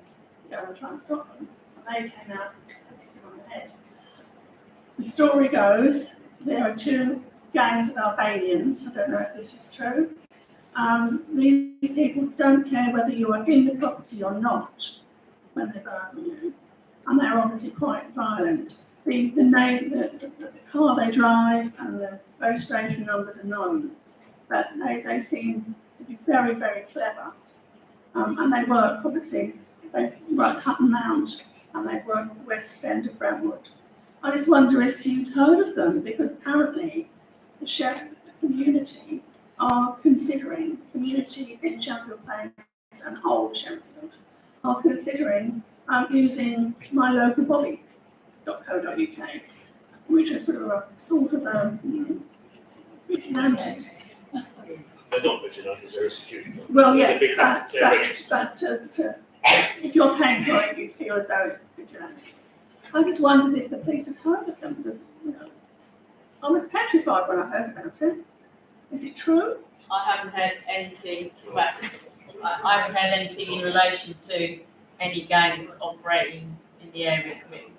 Speaker 13: go and try and stop them, and they came out and hit him on the head. The story goes, there are two gangs of Albanians, I don't know if this is true. These people don't care whether you are in the property or not when they burgle you, and they're obviously quite violent. The car they drive and the registration numbers are known, but they seem to be very, very clever. And they work, obviously, they work Hatton Mount and they work at the west end of Brentwood. I just wonder if you'd heard of them, because apparently the Sheffield community are considering, community in Chelmsford Place and Old Sheffield, are considering using mylocalbody.co.uk, which is sort of a vigilante.
Speaker 1: They're not vigilantes, they're a security company.
Speaker 13: Well, yes, but if you're paying for it, you feel as though it's vigilante. I just wondered if the police had heard of them, because, I was petrified when I heard about it. Is it true?
Speaker 4: I haven't heard anything, I haven't heard anything in relation to any gangs operating in the area committing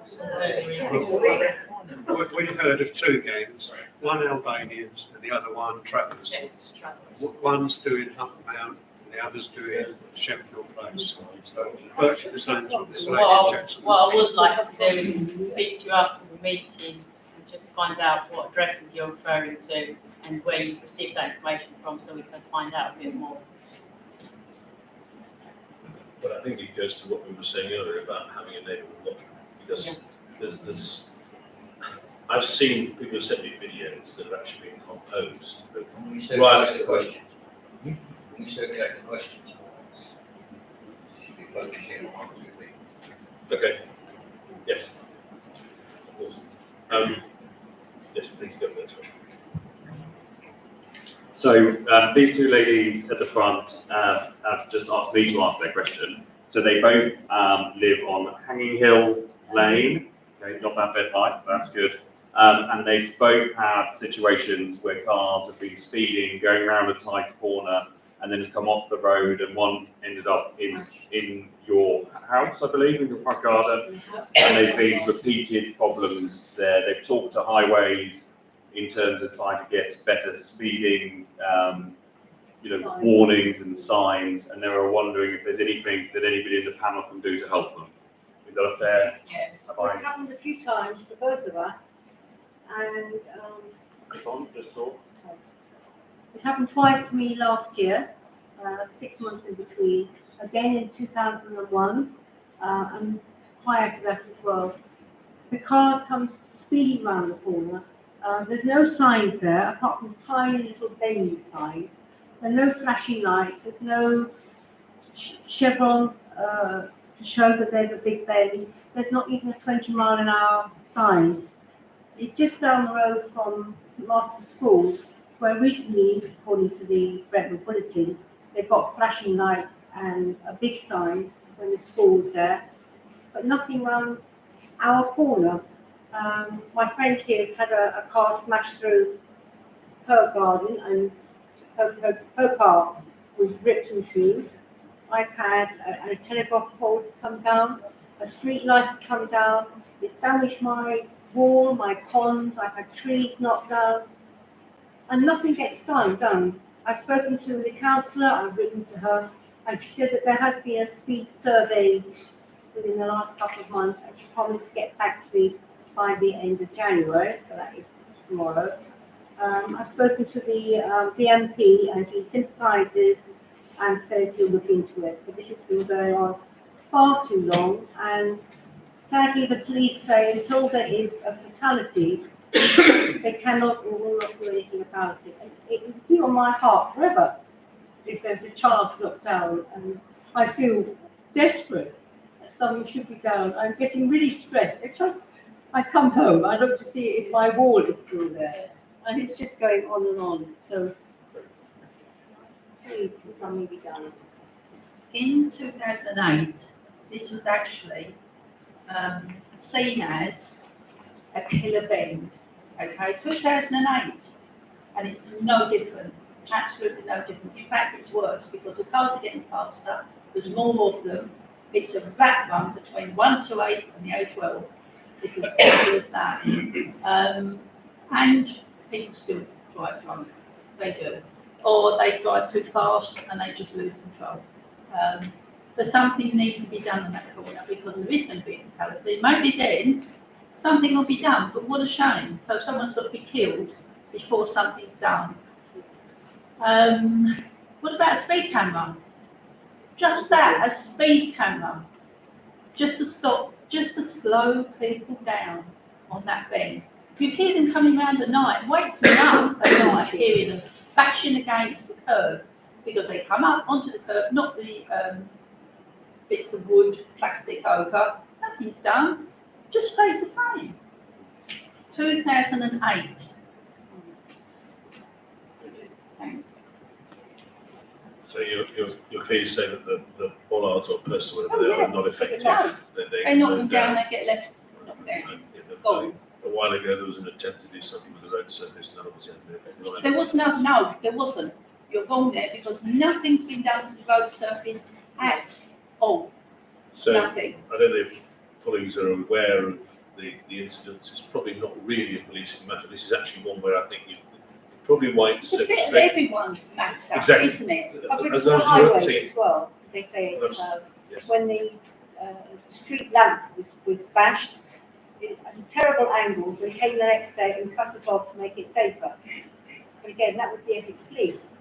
Speaker 4: burglaries.
Speaker 9: We've heard of two gangs, one Albanians and the other one Travellers.
Speaker 4: Yes, travellers.
Speaker 9: One's doing Hatton Mount and the other's doing Sheffield Place. So virtually the same as what this lady in Jackson.
Speaker 4: What I would like to do is speak to you after the meeting and just find out what addresses you're referring to and where you've received that information from, so we can find out a bit more.
Speaker 1: But I think it goes to what we were saying earlier about having a neighbourhood lottery, because there's I've seen people have sent me videos that have actually been composed.
Speaker 11: You circulate the questions. You circulate the questions. You should be focusing on what you think.
Speaker 1: Okay. Yes. Yes, please go to the next question.
Speaker 2: So these two ladies at the front have just asked me to ask their question. So they both live on Hanging Hill Lane. Okay, not that bad light, so that's good. And they've both had situations where cars have been speeding, going around a tight corner, and then have come off the road, and one ended up in your house, I believe, in your front garden. And there's been repeated problems there. They've talked to highways in terms of trying to get better speeding, warnings and signs, and they were wondering if there's anything that anybody in the panel can do to help them. Is that a fair?
Speaker 14: Yes,
Speaker 2: Fine.
Speaker 14: it's happened a few times to both of us, and it happened twice to me last year, 6 months in between, again in 2001, and prior to that as well. The cars come speeding round the corner. There's no signs there, apart from a tiny little bend sign. There are no flashing lights, there's no chevrons to show that there's a big bend. There's not even a 20-mile-an-hour sign. It's just down the road from St. Martin's School, where recently, according to the Brentwood Bulletin, they've got flashing lights and a big sign when the school's there, but nothing around our corner. My friend here has had a car smashed through her garden, and her car was ripped in two. I've had a telegraph pole has come down, a street light has come down, it's damaged my wall, my pond, I've had trees knocked down, and nothing gets done. I've spoken to the councillor, I've written to her, and she said that there has been a speed survey within the last couple of months, and she promised to get back to me by the end of January, so that is tomorrow. I've spoken to the MP, and he sympathises and says he'll look into it, but this has been going on far too long, and sadly the police say until there is a fatality, they cannot or will not do anything about it. And it will be on my heart forever if there's a child knocked down, and I feel desperate that something should be done. I'm getting really stressed. Every time I come home, I look to see if my wall is still there, and it's just going on and on. So please, can something be done?
Speaker 15: In 2008, this was actually seen as a killer bend. Okay, 2008, and it's no different, absolutely no different. In fact, it's worse because the cars are getting faster, there's more of them. It's a rat run between 128 and the A12. It's as simple as that. And people still drive drunk, they do. Or they drive too fast and they just lose control. So something needs to be done on that corner because there is going to be a fatality. Maybe then something will be done, but what a shame. So someone's got to be killed before something's done. What about a speed camera? Just that, a speed camera. Just to stop, just to slow people down on that bend. If you hear them coming round at night, wake them up at night, hearing them bashing against the curb, because they come up onto the curb, not the bits of wood, plastic over, nothing's done, just stays the same. 2008. Thanks.
Speaker 1: So you're clearly saying that the bollards or posts or whatever they are not effective.
Speaker 15: They knock them down, they get left knocked down. Gone.
Speaker 1: A while ago there was an attempt to do something with the road surface, none of us had been.
Speaker 15: There was no, there wasn't. You're wrong there because nothing's been done to the road surface at all.
Speaker 1: So
Speaker 15: Nothing.
Speaker 1: I don't know if colleagues are aware of the incidents, it's probably not really a policing matter. This is actually one where I think you probably might
Speaker 15: It's a bit of
Speaker 1: circumspect.
Speaker 15: everyone's matter,
Speaker 1: Exactly.
Speaker 15: isn't it?
Speaker 14: But with
Speaker 1: As
Speaker 14: the
Speaker 1: I was
Speaker 14: highways
Speaker 1: saying-
Speaker 14: as well, they say it's,
Speaker 1: Yes.
Speaker 14: when the street lamp was bashed, at a terrible angle, so they came the next day and cut it off to make it safer. But again, that was the Essex Police,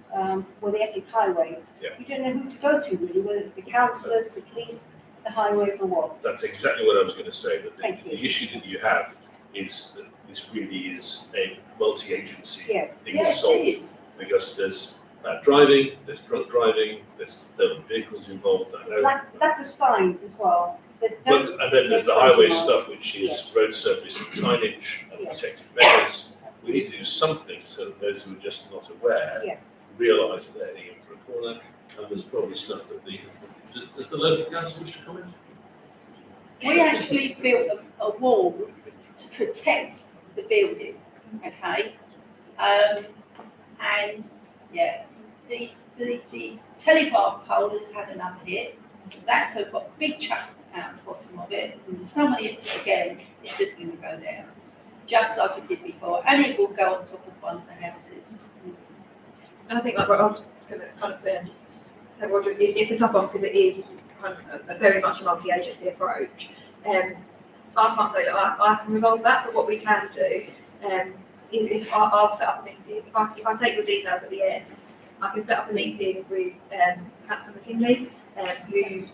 Speaker 14: or the Essex Highway.
Speaker 1: Yeah.
Speaker 14: You don't know who to go to really, whether it's the councillors, the police, the highways or what.
Speaker 1: That's exactly what I was going to say, that
Speaker 14: Thank
Speaker 1: the
Speaker 14: you.
Speaker 1: issue that you have is that this really is a multi-agency
Speaker 14: Yes.
Speaker 1: thing to
Speaker 15: Yes,
Speaker 1: solve.
Speaker 15: it is.
Speaker 1: Because there's bad driving, there's drunk driving, there's stolen vehicles involved, I know.
Speaker 14: That was signs as well. There's
Speaker 1: But,
Speaker 14: no-
Speaker 1: and then there's the
Speaker 14: no
Speaker 1: highway
Speaker 14: 20 miles.
Speaker 1: stuff, which is
Speaker 14: Yes.
Speaker 1: road surface and signage and
Speaker 14: Yes.
Speaker 1: protective measures. We need to do something so that those who are just not aware
Speaker 14: Yes.
Speaker 1: realise that they're heading in for a corner, and there's probably stuff that does the local council wish to comment?
Speaker 15: We actually built a wall to protect the building, okay? And, yeah, the telegraph pole has had another hit. That's got a big chunk out the bottom of it. If somebody hits it again, it's just going to go down, just like it did before. And it will go on top of one of the houses.
Speaker 6: And I think like I was going to kind of say, Roger, it's a tough one because it is kind of a very much a multi-agency approach. I can't say that I can resolve that, but what we can do is if I'll set up a meeting, if I take your details at the end, I can set up a meeting with Councillor McKinley, who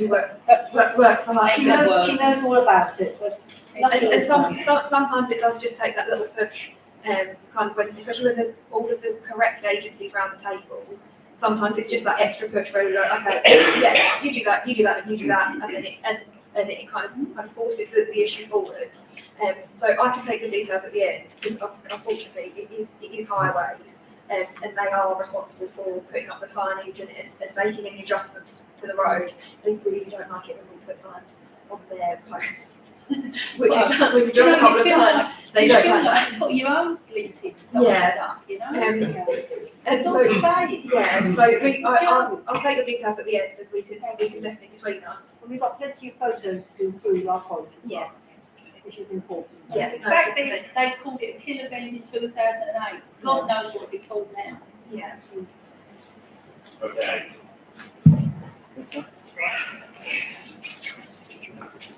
Speaker 6: works for
Speaker 14: She knows all about it, but
Speaker 6: and sometimes it does just take that little push, kind of when, especially when there's all of the correct agencies around the table. Sometimes it's just that extra push where you're like, okay, yeah, you do that, and you do that, and then it kind of forces the issue forwards. So I can take the details at the end, because unfortunately it is highways, and they are responsible for putting up the signage and making any adjustments to the roads. They really don't like it when we put signs on their posts, which we've done a couple of times. They
Speaker 15: You
Speaker 6: don't
Speaker 15: feel
Speaker 6: like that.
Speaker 15: like put your own blinking signs up, you know?
Speaker 6: And so, I'll take your details at the end, and we can definitely between us.
Speaker 14: we've got plenty of photos to improve our quality.
Speaker 6: Yeah.
Speaker 14: Which is important.
Speaker 15: Yeah, in fact, they called it a killer Bendis 2008. God knows what it'd be called now.
Speaker 6: Yeah.
Speaker 1: Okay.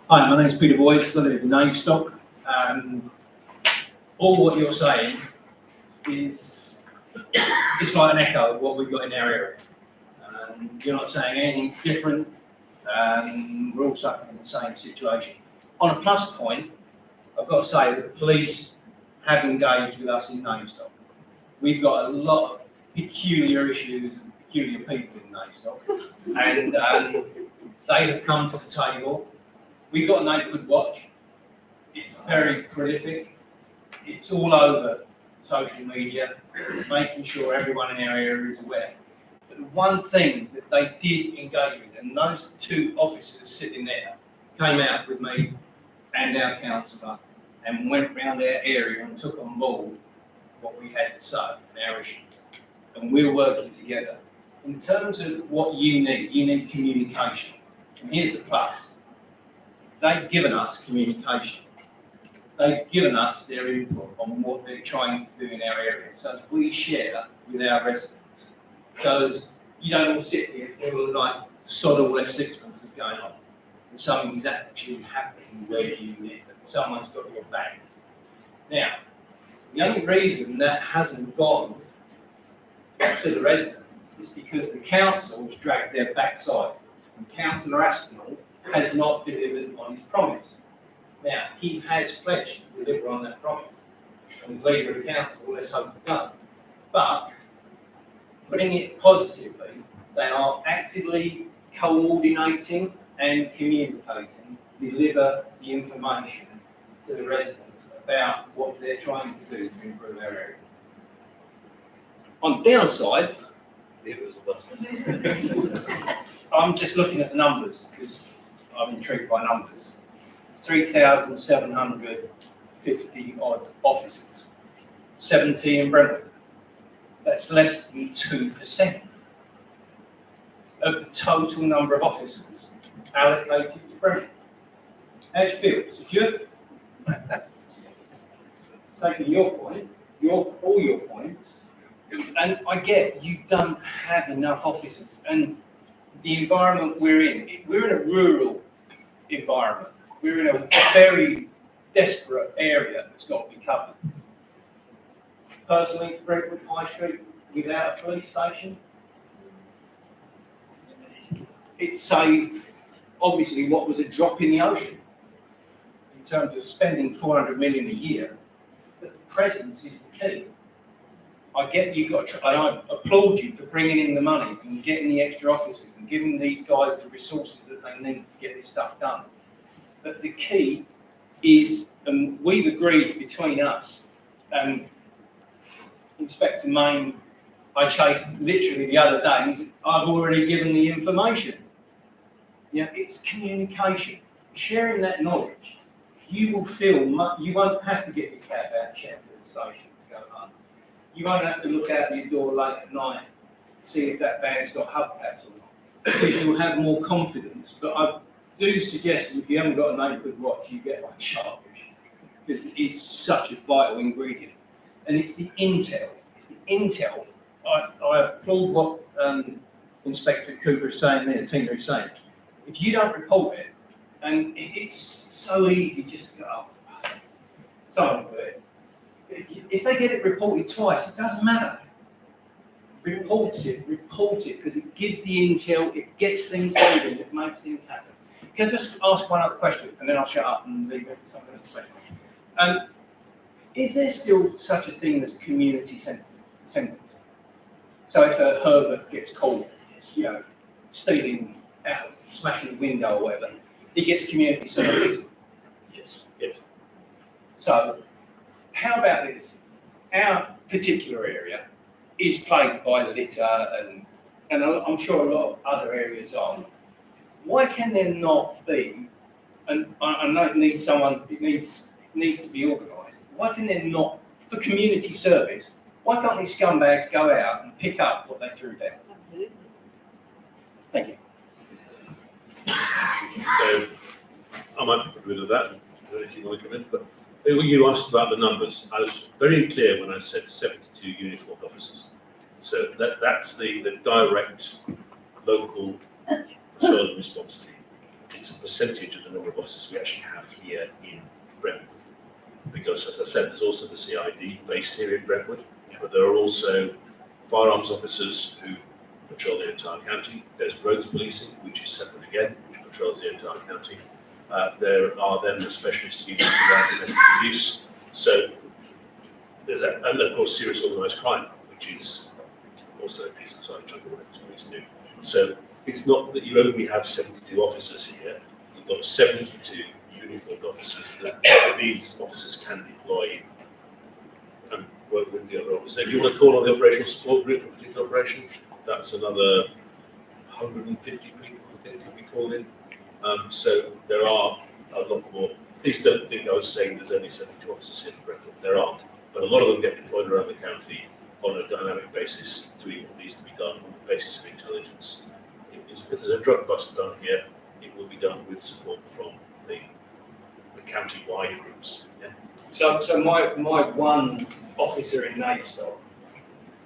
Speaker 10: Hi, my name's Peter Boyce, I live in Navestock. All what you're saying is, it's like an echo of what we've got in our area. You're not saying anything different, we're all suffering in the same situation. On a plus point, I've got to say that the police have engaged with us in Navestock. We've got a lot of peculiar issues and peculiar people in Navestock, and they have come to the table. We've got a neighbourhood watch. It's very prolific. It's all over social media, making sure everyone in our area is aware. But the one thing that they did engage with, and those two officers sitting there came out with me and our councillor and went round our area and took on board what we had to say and our issues. And we're working together. In terms of what you need communication. And here's the plus. They've given us communication. They've given us their input on what they're trying to do in our area. So we share with our residents. So you don't all sit here feeling like sod all their sixpence is going on. And something is actually happening where you live. And someone's got your back. Now, the only reason that hasn't gone to the residents is because the council has dragged their backside. And Councillor Aspinall has not delivered on his promise. Now, he has pledged to deliver on that promise. And as leader of the council, let's hope he does. But, putting it positively, they are actively coordinating and communicating, deliver the information to the residents about what they're trying to do to improve our area. On the downside, I'm just looking at the numbers because I'm intrigued by numbers. 3,750 odd officers, 70 in Brentwood. That's less than 2% of the total number of officers allocated to Brentwood.
Speaker 16: How do you feel? Secure? Taking your point, all your points, and I get you don't have enough officers, and the environment we're in a rural environment. We're in a very desperate area that's got to be covered. Personally, Brentwood High Street without a police station, it's obviously what was a drop in the ocean in terms of spending 400 million a year. But the presence is the key. I get you got, and I applaud you for bringing in the money and getting the extra officers and giving these guys the resources that they need to get this stuff done. But the key is, and we've agreed between us, Inspector Main, I chased literally the other day, and he said, I've already given the information. Yeah, it's communication. Sharing that knowledge, you will feel, you won't have to get your cab out of Sheffield Station to go home. You won't have to look out your door late at night to see if that van's got hubcaps or not. Because you'll have more confidence. But I do suggest if you haven't got a neighbourhood watch, you get one sharpish. Because it's such a vital ingredient. And it's the intel. It's the intel. I applaud what Inspector Cooper is saying there, Tina is saying. If you don't report it, and it's so easy just to go, oh, someone will do it. If they get it reported twice, it doesn't matter. Report it, because it gives the intel, it gets things moving, it makes things happen. Can I just ask one other question, and then I'll shut up and leave it for someone else to say. Is there still such a thing as community sentencing? So if a Herbert gets caught, stealing out, smashing a window or whatever, he gets community service. Yes. So, how about this? Our particular area is plagued by litter, and I'm sure a lot of other areas are. Why can there not be? And I know it needs to be organised. Why can there not, for community service? Why can't these scumbags go out and pick up what they threw down? Thank you.
Speaker 1: So I might put rid of that if you want to come in. But when you asked about the numbers, I was very clear when I said 72 uniformed officers. So that's the direct local patrol and response team. It's a percentage of the number of officers we actually have here in Brentwood. Because, as I said, there's also the CID based here in Brentwood, but there are also firearms officers who patrol the entire county. There's roads policing, which is separate again, which patrols the entire county. There are then the specialist units around domestic abuse. So there's that, and of course serious organised crime, which is also a decent sized chunk of what police do. So it's not that you only have 72 officers here, you've got 72 uniformed officers that these officers can deploy and work with the other officers. If you want to call on the operational support group for a particular operation, that's another 150 people, I think, can be called in. So there are a lot more. Please don't think I was saying there's only 72 officers here for Brentwood. There aren't. But a lot of them get deployed around the county on a dynamic basis, doing what needs to be done on the basis of intelligence. If there's a drug bust done here, it will be done with support from the county-wide groups. Yeah.
Speaker 16: So my one officer in Navestock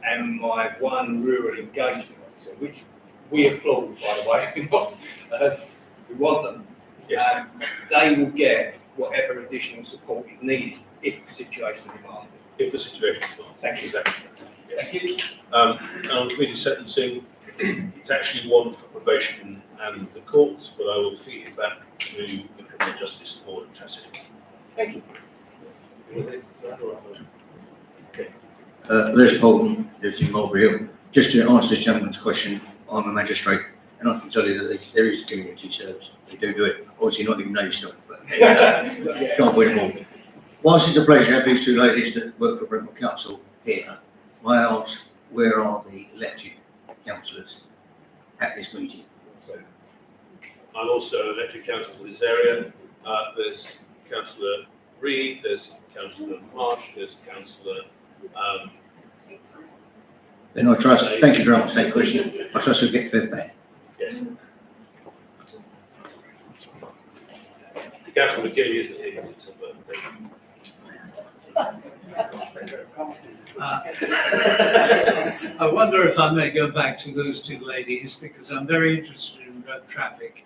Speaker 16: and my one rural engagement officer, which we applaud, by the way, we want them. Yes. They will get whatever additional support is needed if the situation demands it.
Speaker 1: If the situation demands.
Speaker 16: Thank you.
Speaker 1: Exactly. Yes. Thank you. And on community sentencing, it's actually one for probation and the courts, but I will feed it back to the Criminal Justice Board and Chastity. Thank you. Okay.
Speaker 17: Les Bolton lives in Mulberry Hill. Just to answer this gentleman's question, I'm a magistrate, and I can tell you that there is community service. They do it. Obviously, not even Navestock, but can't win them all. Whilst it's a pleasure to have these two ladies that work for Brentwood Council here, I ask, where are the elected councillors at this meeting?
Speaker 1: I'm also an elected councillor for this area. There's Councillor Reid, there's Councillor Marsh, there's Councillor.
Speaker 17: Then I trust, thank you very much for that question. I trust you'll get feedback.
Speaker 1: Yes. Councillor McKinney isn't here, because it's her birthday.
Speaker 10: I wonder if I may go back to those two ladies, because I'm very interested in road traffic,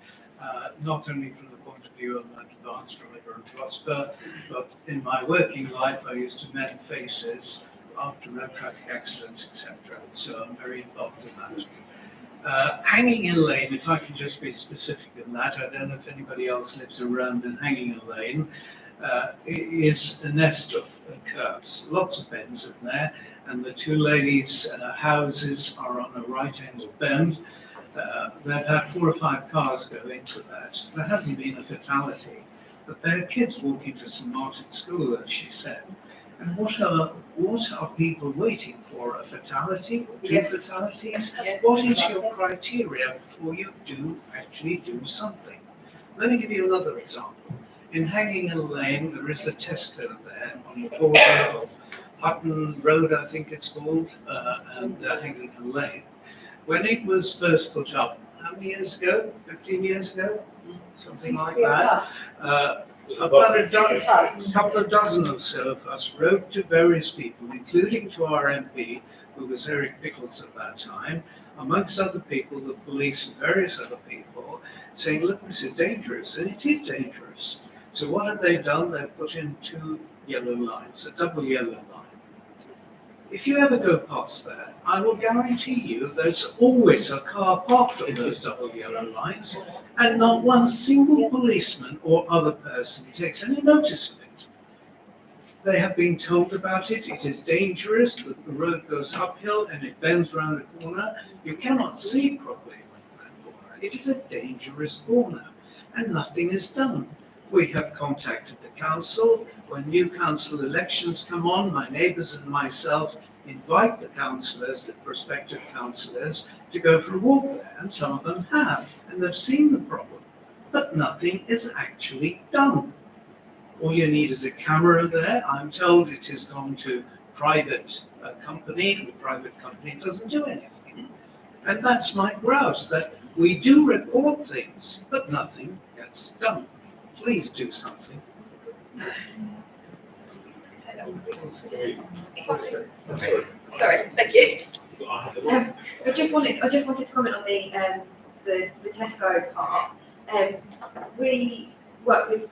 Speaker 10: not only from the point of view of an advanced driver and Gloucester, but in my working life, I used to mend faces after road traffic accidents, etc. So I'm very involved in that. Hanging in Lane, if I can just be specific in that, I don't know if anybody else lives around in Hanging in Lane, is a nest of curves, lots of bends in there, and the two ladies' houses are on a right angle bend. They've had 4 or 5 cars go into that. There hasn't been a fatality, but there are kids walking to St Martin's School, as she said. And what are people waiting for? A fatality or 2 fatalities? What is your criteria before you actually do something? Let me give you another example. In Hanging in Lane, there is a Tesco there on the border of Hatton Road, I think it's called, and Hanging in Lane. When it was first put up, how many years ago? 15 years ago? Something like that. About a couple of dozen or so of us wrote to various people, including to our MP, who was Eric Pickles at that time, amongst other people, the police and various other people, saying, look, this is dangerous, and it is dangerous. So what have they done? They've put in 2 yellow lines, a double yellow line. If you ever go past there, I will guarantee you there's always a car parked on those double yellow lines, and not one single policeman or other person takes any notice of it. They have been told about it. It is dangerous. The road goes uphill and it bends around the corner. You cannot see properly around that corner. It is a dangerous corner, and nothing is done. We have contacted the council. When new council elections come on, my neighbours and myself invite the councillors, the prospective councillors, to go for a walk there, and some of them have, and they've seen the problem, but nothing is actually done. All you need is a camera there. I'm told it has gone to private company, and the private company doesn't do anything. And that's my grouse, that we do report things, but nothing gets done. Please do something.
Speaker 6: Sorry, thank you. I just wanted to comment on the Tesco part. We work with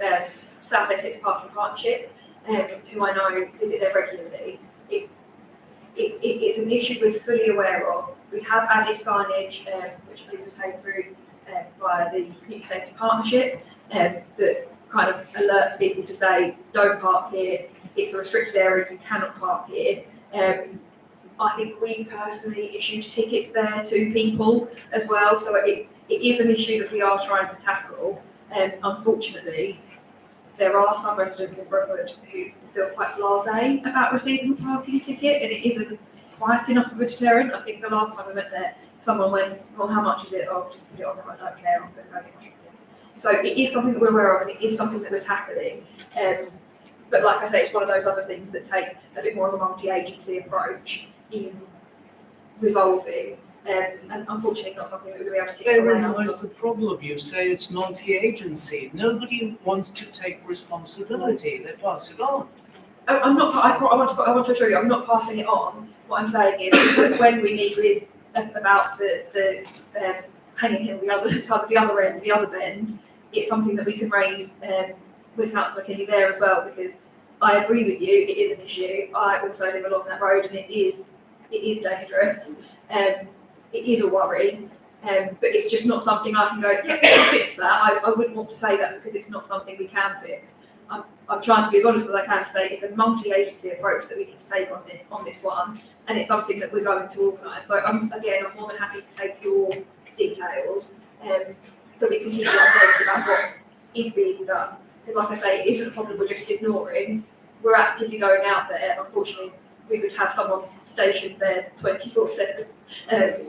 Speaker 6: South Essex Parking Partnership, who I know visit there regularly. It's an issue we're fully aware of. We have added signage, which is paid through via the Community Safety Partnership, that kind of alerts people to say, don't park here, it's a restricted area, you cannot park here. I think we personally issued tickets there to people as well, so it is an issue that we are trying to tackle. Unfortunately, there are some residents in Brentwood who feel quite blasé about receiving a parking ticket, and it isn't quite enough of a deterrent. I think the last time I went there, someone went, well, how much is it? Oh, just put it on, I don't care, I'm going to go. So it is something that we're aware of, and it is something that we're tackling. But like I say, it's one of those other things that take a bit more of a multi-agency approach in resolving, and unfortunately not something that we're going to be able to take
Speaker 10: Therein
Speaker 6: around.
Speaker 10: lies the problem. You say it's multi-agency. Nobody wants to take responsibility. They pass it on.
Speaker 6: I'm not. I want to assure you, I'm not passing it on. What I'm saying is that when we meet with about the Hanging Hill, the other end, the other bend, it's something that we can raise with Councillor McKinney there as well, because I agree with you, it is an issue. I also live along that road, and it is dangerous. It is a worry, but it's just not something I can go, yeah, we'll fix that. I wouldn't want to say that because it's not something we can fix. I'm trying to be as honest as I can to say it's a multi-agency approach that we need to take on this one, and it's something that we're going to organise. So I'm more than happy to take your details, so we can keep you updated about what is being done. Because like I say, it isn't a problem we're just ignoring. We're actively going out there. Unfortunately, we would have someone stationed there 24/7,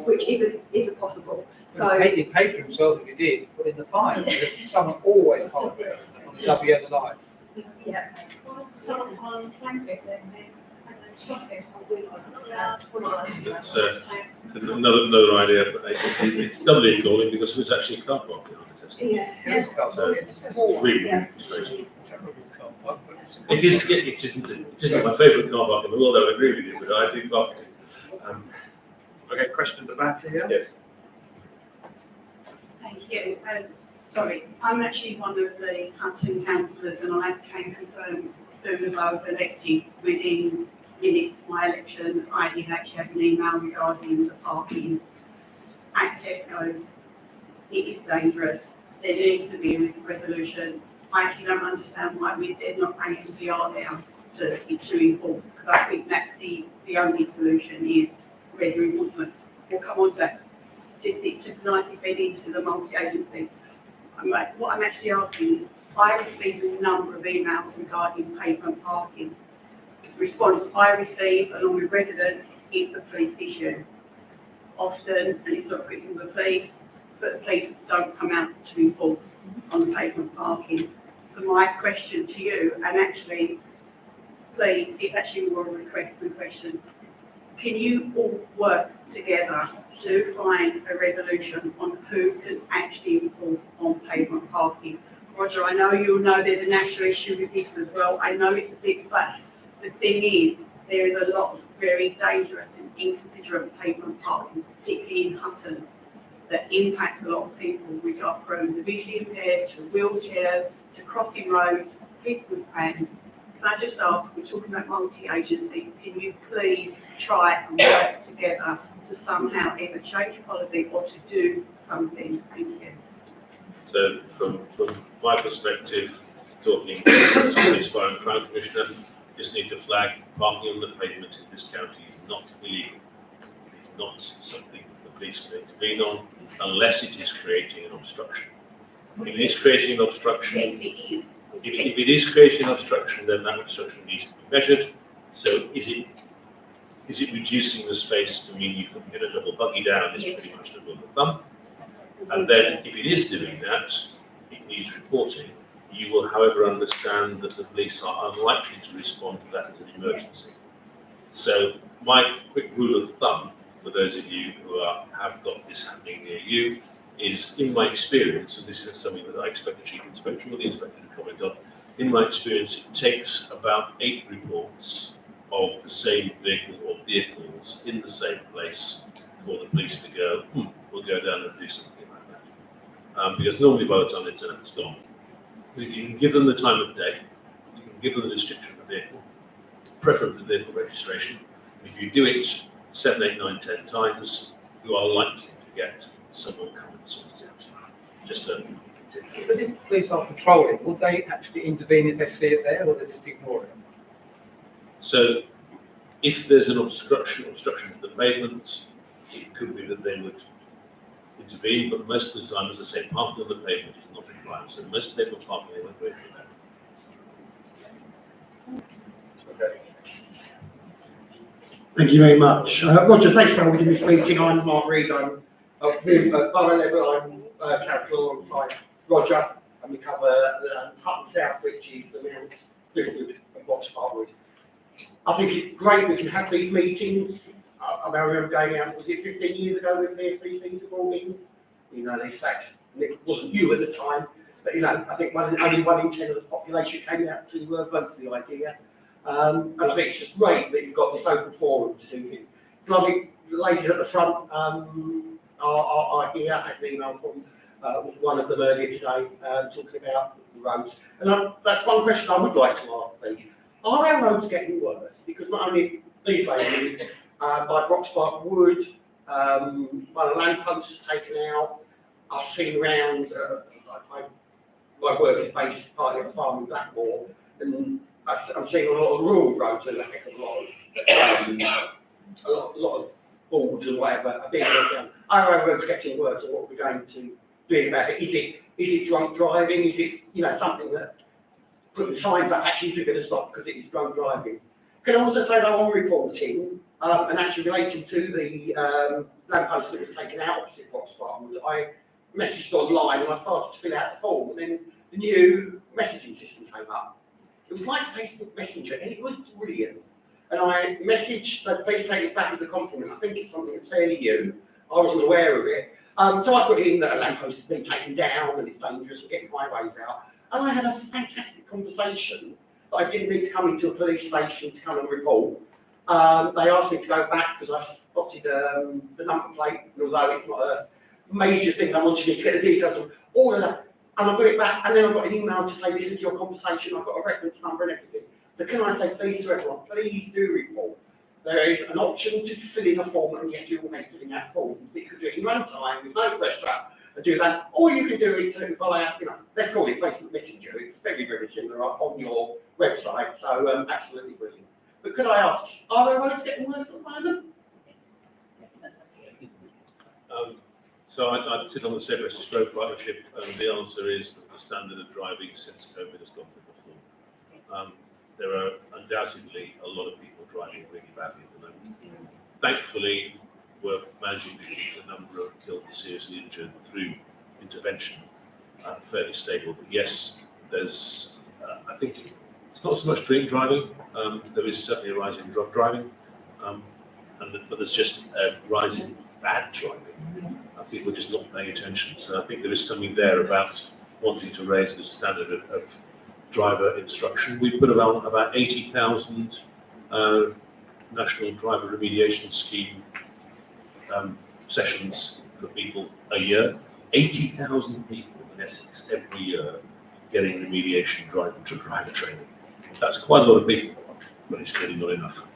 Speaker 6: which isn't possible. So
Speaker 12: He'd pay for himself if he did, put in the fine. There's someone always parked there on the double yellow line.
Speaker 6: yeah.
Speaker 4: Someone on Frankfurt,
Speaker 1: It's another idea for agencies. It's doubly calling because there's actually a car park behind it. testing.
Speaker 6: Yeah.
Speaker 1: So it's really frustrating. It isn't my favourite car park in the world, I would agree with you, but I do park it.
Speaker 2: Okay, question at the back here?
Speaker 1: Yes.
Speaker 18: Thank you. Sorry, I'm actually one of the Hatton councillors, and I can confirm as soon as I was elected, within minutes of my election, I did actually have an email regarding the parking at Tesco's. It is dangerous. There needs to be a resolution. I actually don't understand why there's not ANPR there to enforce, because I think that's the only solution is greater enforcement. We'll come on to just nicely fed into the multi-agency. What I'm actually asking is, I received a number of emails regarding pavement parking. The response I receive, along with residents, is a police issue. Often, and it's not criticism of the police, but the police don't come out to enforce on the pavement parking. So my question to you, and actually, please, it's actually more of a question. Can you all work together to find a resolution on who can actually enforce on pavement parking? Roger, I know you'll know there's a national issue with this as well. I know it's a big, but the thing is, there is a lot of very dangerous and inconsiderate pavement parking, particularly in Hatton, that impacts a lot of people. We got from the visually impaired to wheelchairs to crossing roads, people with vans. Can I just ask, we're talking about multi-agencies, can you please try and work together to somehow either change policy or to do something? Thank you.
Speaker 1: So from my perspective, talking to this Fire and Crime Commissioner, just need to flag parking on the pavement in this county is not illegal. It is not something the police can intervene on unless it is creating an obstruction. If it is creating an obstruction,
Speaker 18: Yes, it is.
Speaker 1: If it is creating an obstruction, then that obstruction needs to be measured. So is it reducing the space to mean you can get a double buggy down is
Speaker 18: Yes.
Speaker 1: pretty much the rule of thumb. And then if it is doing that, it needs reporting. You will, however, understand that the police are unlikely to respond to that as an emergency. So my quick rule of thumb, for those of you who have got this happening near you, is, in my experience, and this is something that I expect the Chief Inspector or the Inspector to comment on, in my experience, it takes about 8 reports of the same vehicle or vehicles in the same place for the police to go, we'll go down and do something like that. Because normally by the time they turn up, it's gone. But if you can give them the time of day, you can give them the description of the vehicle, preferably vehicle registration. If you do it 7, 8, 9, 10 times, you are likely to get someone come and sort it out. Just a
Speaker 12: But if the police are patrolling, would they actually intervene if they see it there, or they just ignore it?
Speaker 1: So, if there's an obstruction to the pavement, it could be that they would intervene, but most of the time, as I say, parking on the pavement is not a crime, so most people parking they won't go through that.
Speaker 2: Okay.
Speaker 19: Thank you very much. Roger, thanks for holding this meeting. I'm Mark Reed. I'm at Borough level. I'm councillor alongside Roger, and we cover Hatton South, which is the Mount, Brentwood and Boxparwood. I think it's great we can have these meetings. I remember going out, was it 15 years ago when PFCC was brought in? You know, these facts, it wasn't you at the time, but you know, I think only 1 in 10 of the population came out to vote for the idea. And I think it's just great that you've got this open forum to do things. Lovely ladies at the front are here. I had an email from one of them earlier today talking about the roads. And that's one question I would like to ask, please. Are our roads getting worse? Because not only these ladies, by Broxpark Wood, one of the lampposts taken out. I've seen around, my work is based partly on a farm in Blackmore, and I'm seeing a lot of rural roads. There's a heck of a lot of boards and whatever are being put down. Are our roads getting worse, and what are we going to do about it? Is it drunk driving? Is it something that putting signs that actually isn't going to stop because it is drunk driving? Can I also say that on reporting and actually relating to the lamppost that was taken out opposite Broxpark, I messaged online and I started to fill out the form, and then the new messaging system came up. It was like Facebook Messenger, and it was brilliant. And I messaged, so please take this back as a compliment. I think it's something that's fairly new. I wasn't aware of it. So I put in that a lamppost has been taken down and it's dangerous, we're getting highways out. And I had a fantastic conversation that I didn't need to come into a police station to come and report. They asked me to go back because I spotted the number plate, and although it's not a major thing, I wanted me to get the details of all of that. And I got it back, and then I got an email to say, this is your conversation, I've got a reference number and everything. So can I say, please to everyone, please do report. There is an option to fill in a form, and yes, you will make filling out forms, but you can do it in your own time with no pressure and do that. Or you can do it via, let's call it Facebook Messenger. It's very, very similar on your website, so absolutely brilliant. But could I ask, are the roads getting worse at the moment?
Speaker 1: So I sit on the Safe Rescue Stroke Partnership, and the answer is that the standard of driving since COVID has gone through the floor. There are undoubtedly a lot of people driving really badly at the moment. Thankfully, we're managing to keep the number of killed and seriously injured through intervention fairly stable. But yes, there's, I think it's not so much drink driving, there is certainly a rise in drug driving, but there's just a rise in bad driving. People are just not paying attention. So I think there is something there about wanting to raise the standard of driver instruction. We put around about 80,000 national driver remediation scheme sessions for people a year. 80,000 people in Essex every year getting remediation driver training. That's quite a lot of people, but it's clearly not enough.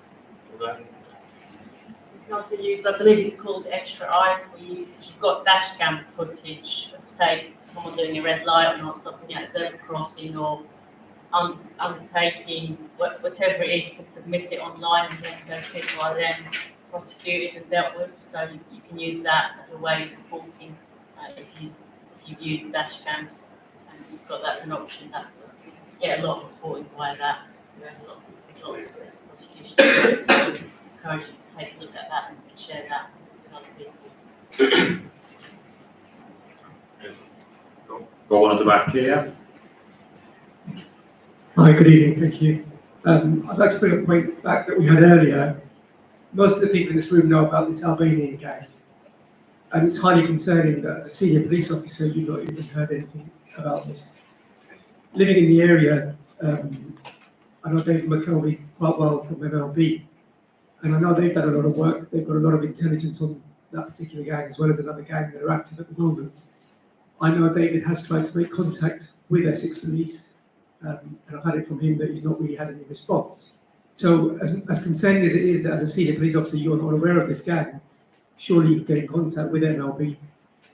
Speaker 1: Okay.
Speaker 4: You can also use, I believe it's called Extra Eyes, where you've got dash cam footage of, say, someone doing a red light or not stopping at a zebra crossing or undertaking, whatever it is, you can submit it online and then those people are then prosecuted and dealt with. So you can use that as a way of reporting if you use dash cams, and you've got that as an option. That you get a lot of reporting via that. We have lots of prosecution. So encourage you to take a look at that and share that with other people.
Speaker 2: Got one at the back here.
Speaker 20: Hi, good evening, thank you. I'd like to bring a point back that we had earlier. Most of the people in this room know about this Albanian gang. And it's highly concerning that as a senior police officer, you've not even heard anything about this. Living in the area, I know David McKelvey quite well from MLB. And I know they've done a lot of work. They've got a lot of intelligence on that particular gang, as well as another gang that are active at the moment. I know David has tried to make contact with Essex Police, and I've had it from him that he's not really had any response. So as concerning as it is that as a senior police officer you're not aware of this gang, surely you could get in contact with MLB,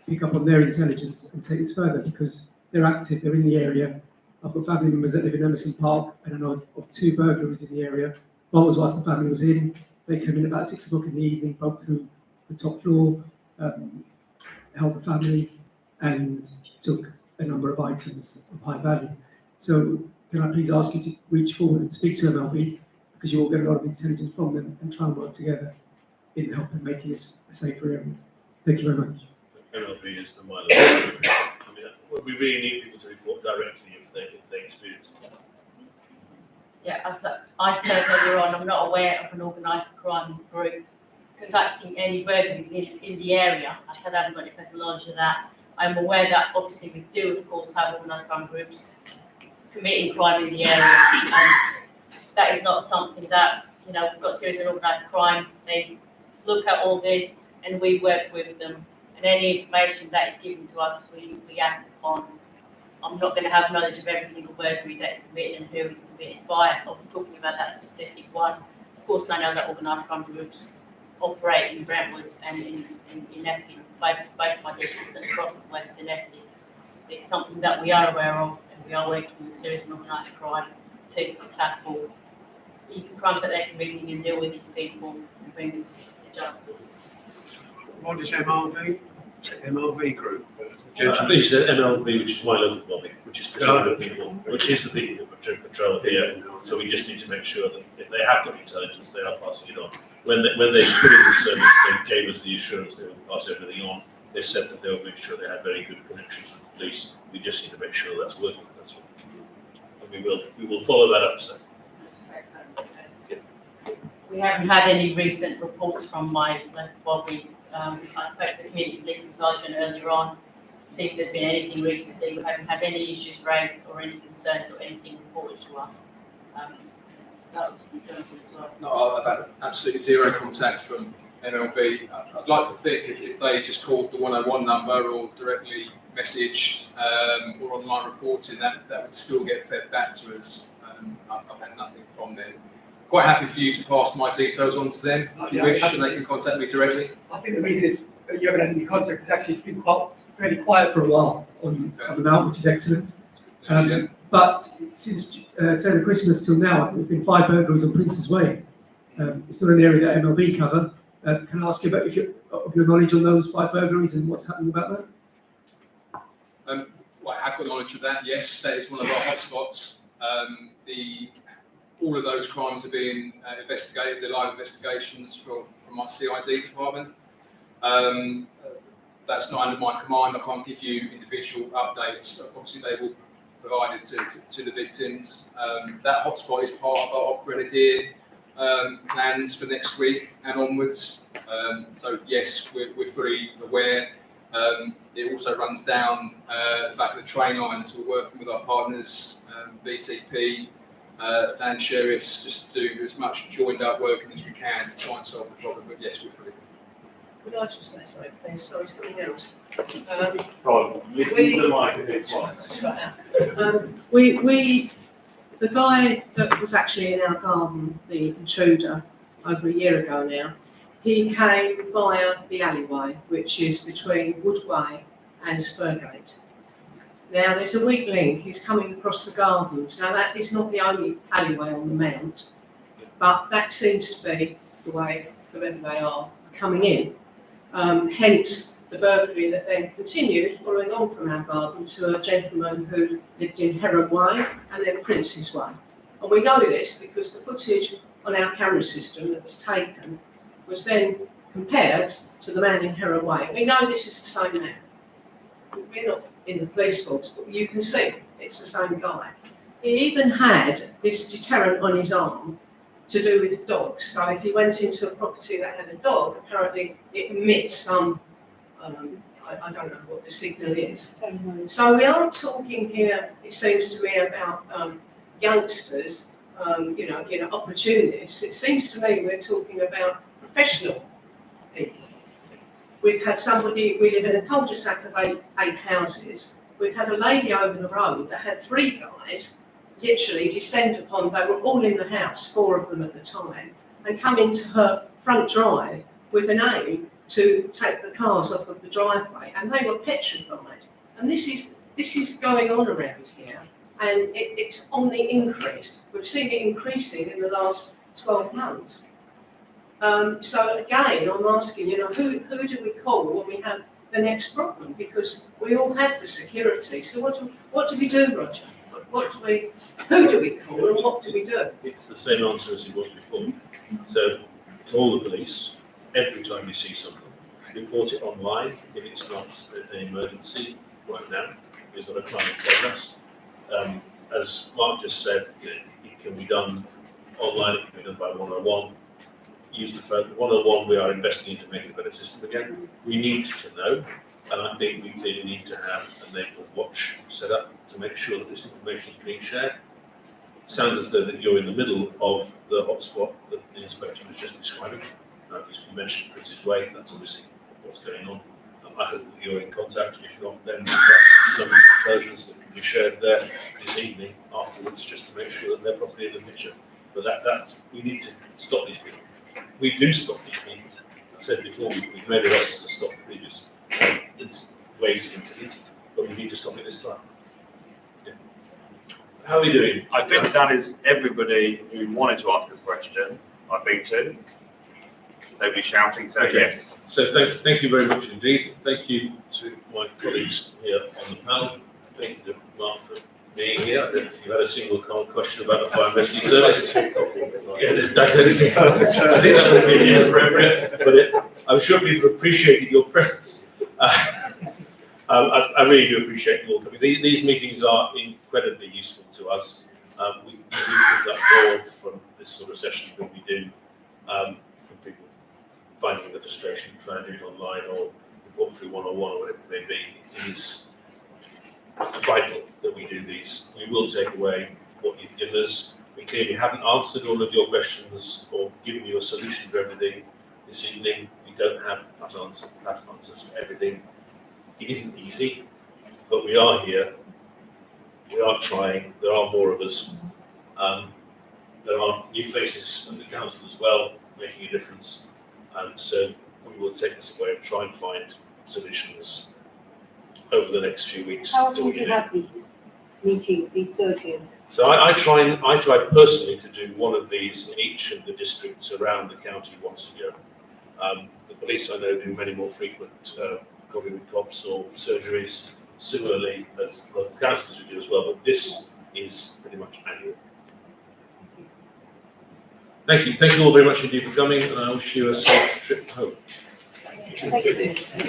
Speaker 20: pick up on their intelligence and take this further, because they're active, they're in the area. I've got family members that live in Emerson Park, and I know of 2 burglaries in the area. One was whilst the family was in. They came in about 6 o'clock in the evening, broke through the top floor, helped the family, and took a number of items of high value. So can I please ask you to reach forward and speak to MLB, because you will get a lot of intelligence from them and try and work together in helping making this a safer area. Thank you very much.
Speaker 1: MLB is the mile. I mean, we really need people to report directly if they experience it.
Speaker 4: Yeah, as I said earlier on, I'm not aware of an organised crime group conducting any burglaries in the area. I said I haven't got any personal knowledge of that. I'm aware that obviously we do, of course, have organised crime groups committing crime in the area. That is not something that, we've got serious and organised crime. They look at all this and we work with them. And any information that is given to us, we act upon. I'm not going to have knowledge of every single burglary that is committed and who it's committed by. I was talking about that specific one. Of course, I know that organised crime groups operate in Brentwood and in Epping, both my districts and across the West in Essex. It's something that we are aware of, and we are working with serious and organised crime to tackle these crimes that they're committing and deal with these people and bring them to justice.
Speaker 9: What is MLB? MLB group?
Speaker 1: I think it's MLB, which is my local lobby, which is the people that patrol here. So we just need to make sure that if they have got intelligence, they are passing it on. When they put in the service, they gave us the assurance they would pass everything on. They said that they would make sure they had very good connections with the police. We just need to make sure that's working. That's all. And we will follow that up. So.
Speaker 4: We haven't had any recent reports from I spoke to the community policing sergeant earlier on to see if there'd been anything recently. We haven't had any issues raised or any concerns or anything reported to us. That was confirmed as well.
Speaker 5: No, I've had absolutely zero contact from MLB. I'd like to think if they just called the 101 number or directly messaged or online reporting, that would still get fed back to us. I've had nothing from them. Quite happy for you to pass my details on to them if you wish, and they can contact me directly.
Speaker 20: I think the reason you haven't had any contact is actually it's been fairly quiet for a while on the mount, which is excellent. But since turn of Christmas till now, I think there's been 5 burglaries on Prince's Way. It's not an area that MLB cover. Can I ask you about your knowledge on those 5 burglaries and what's happening about that?
Speaker 5: Well, I have got knowledge of that, yes. That is one of our hotspots. All of those crimes are being investigated. They're live investigations from my CID department. That's not under my command. I can't give you individual updates. Obviously, they will be provided to the victims. That hotspot is part of our Grenadier plans for next week and onwards. So yes, we're fully aware. It also runs down the back of the train lines. We're working with our partners, BTP, and sheriffs, just to do as much joined up working as we can to try and solve the problem. But yes, we're fully.
Speaker 8: Could I just say something, please? Sorry, something else. The guy that was actually in our garden, the intruder, over a year ago now, he came via the alleyway, which is between Woodway and Spurgate. Now, there's a weak link. He's coming across the gardens. Now, that is not the only alleyway on the mount, but that seems to be the way, whoever they are, coming in. Hence, the burglary that then continued, following on from our garden to a gentleman who lived in Herod Way and then Prince's Way. And we know this because the footage on our camera system that was taken was then compared to the man in Herod Way. We know this is the same man. We're not in the police force, but you can see it's the same guy. He even had this deterrent on his arm to do with dogs. So if he went into a property that had a dog, apparently it emits some, I don't know what the signal is. So we aren't talking here, it seems to me, about youngsters, opportunists. It seems to me we're talking about professional people. We've had somebody, we live in a cul-de-sac of eight houses. We've had a lady over the road that had 3 guys literally descend upon, they were all in the house, 4 of them at the time, and come into her front drive with an aim to take the cars off of the driveway, and they were petrified. And this is going on around here, and it's on the increase. We've seen it increasing in the last 12 months. So again, I'm asking, who do we call when we have the next problem? Because we all have the security. So what do we do, Roger? Who do we call and what do we do?
Speaker 1: It's the same answer as it was before. So, call the police every time you see something. Report it online if it's not an emergency right now. It's not a crime in progress. As Mark just said, it can be done online, it can be done by 101. Use the phone. 101, we are investing into making a better system again. We need to know, and I think we clearly need to have a neighbourhood watch set up to make sure that this information is being shared. It sounds as though that you're in the middle of the hotspot that the inspector was just describing. You mentioned Prince's Way, that's obviously what's going on. I hope that you're in contact. If not, then some intelligence that can be shared there this evening afterwards, just to make sure that they're properly in the picture. But that's we need to stop these people. We do stop these people. I said before, we've made arrests to stop the previous waves of incident, but we need to stop it this time. Yeah. How are we doing?
Speaker 2: I think that is everybody who wanted to ask a question. I've been to. Nobody shouting, so
Speaker 1: okay.
Speaker 2: Yes.
Speaker 1: So thank you very much indeed. Thank you to my colleagues here on the panel. Thank you to Mark for being here. I don't think you had a single question about the fire and rescue service. Yeah, that's anything. I think that would be inappropriate, but I'm sure people appreciated your presence. I really do appreciate you all coming. These meetings are incredibly useful to us. We do pick up more from this sort of session than we do from people finding the frustration of trying to do it online or report through one-on-one or whatever it may be. It is vital that we do these. We will take away what you've given us. We clearly haven't answered all of your questions or given you a solution for everything this evening. We don't have pat answers for everything. It isn't easy, but we are here. We are trying. There are more of us. There are new faces at the council as well, making a difference. So we will take this away and try and find solutions over the next few weeks.
Speaker 14: How often do you have these meetings, these surgeries?
Speaker 1: So I try personally to do one of these in each of the districts around the county once a year. The police I know do many more frequent coffee with cops or surgeries, similarly as local councils we do as well, but this is pretty much annual. Thank you. Thank you all very much indeed for coming, and I wish you a safe trip home.
Speaker 14: Thank you.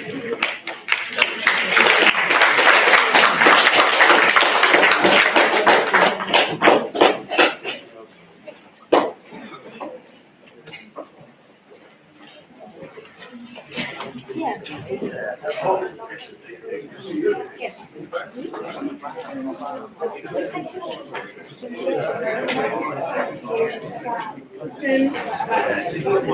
Speaker 14: Yeah.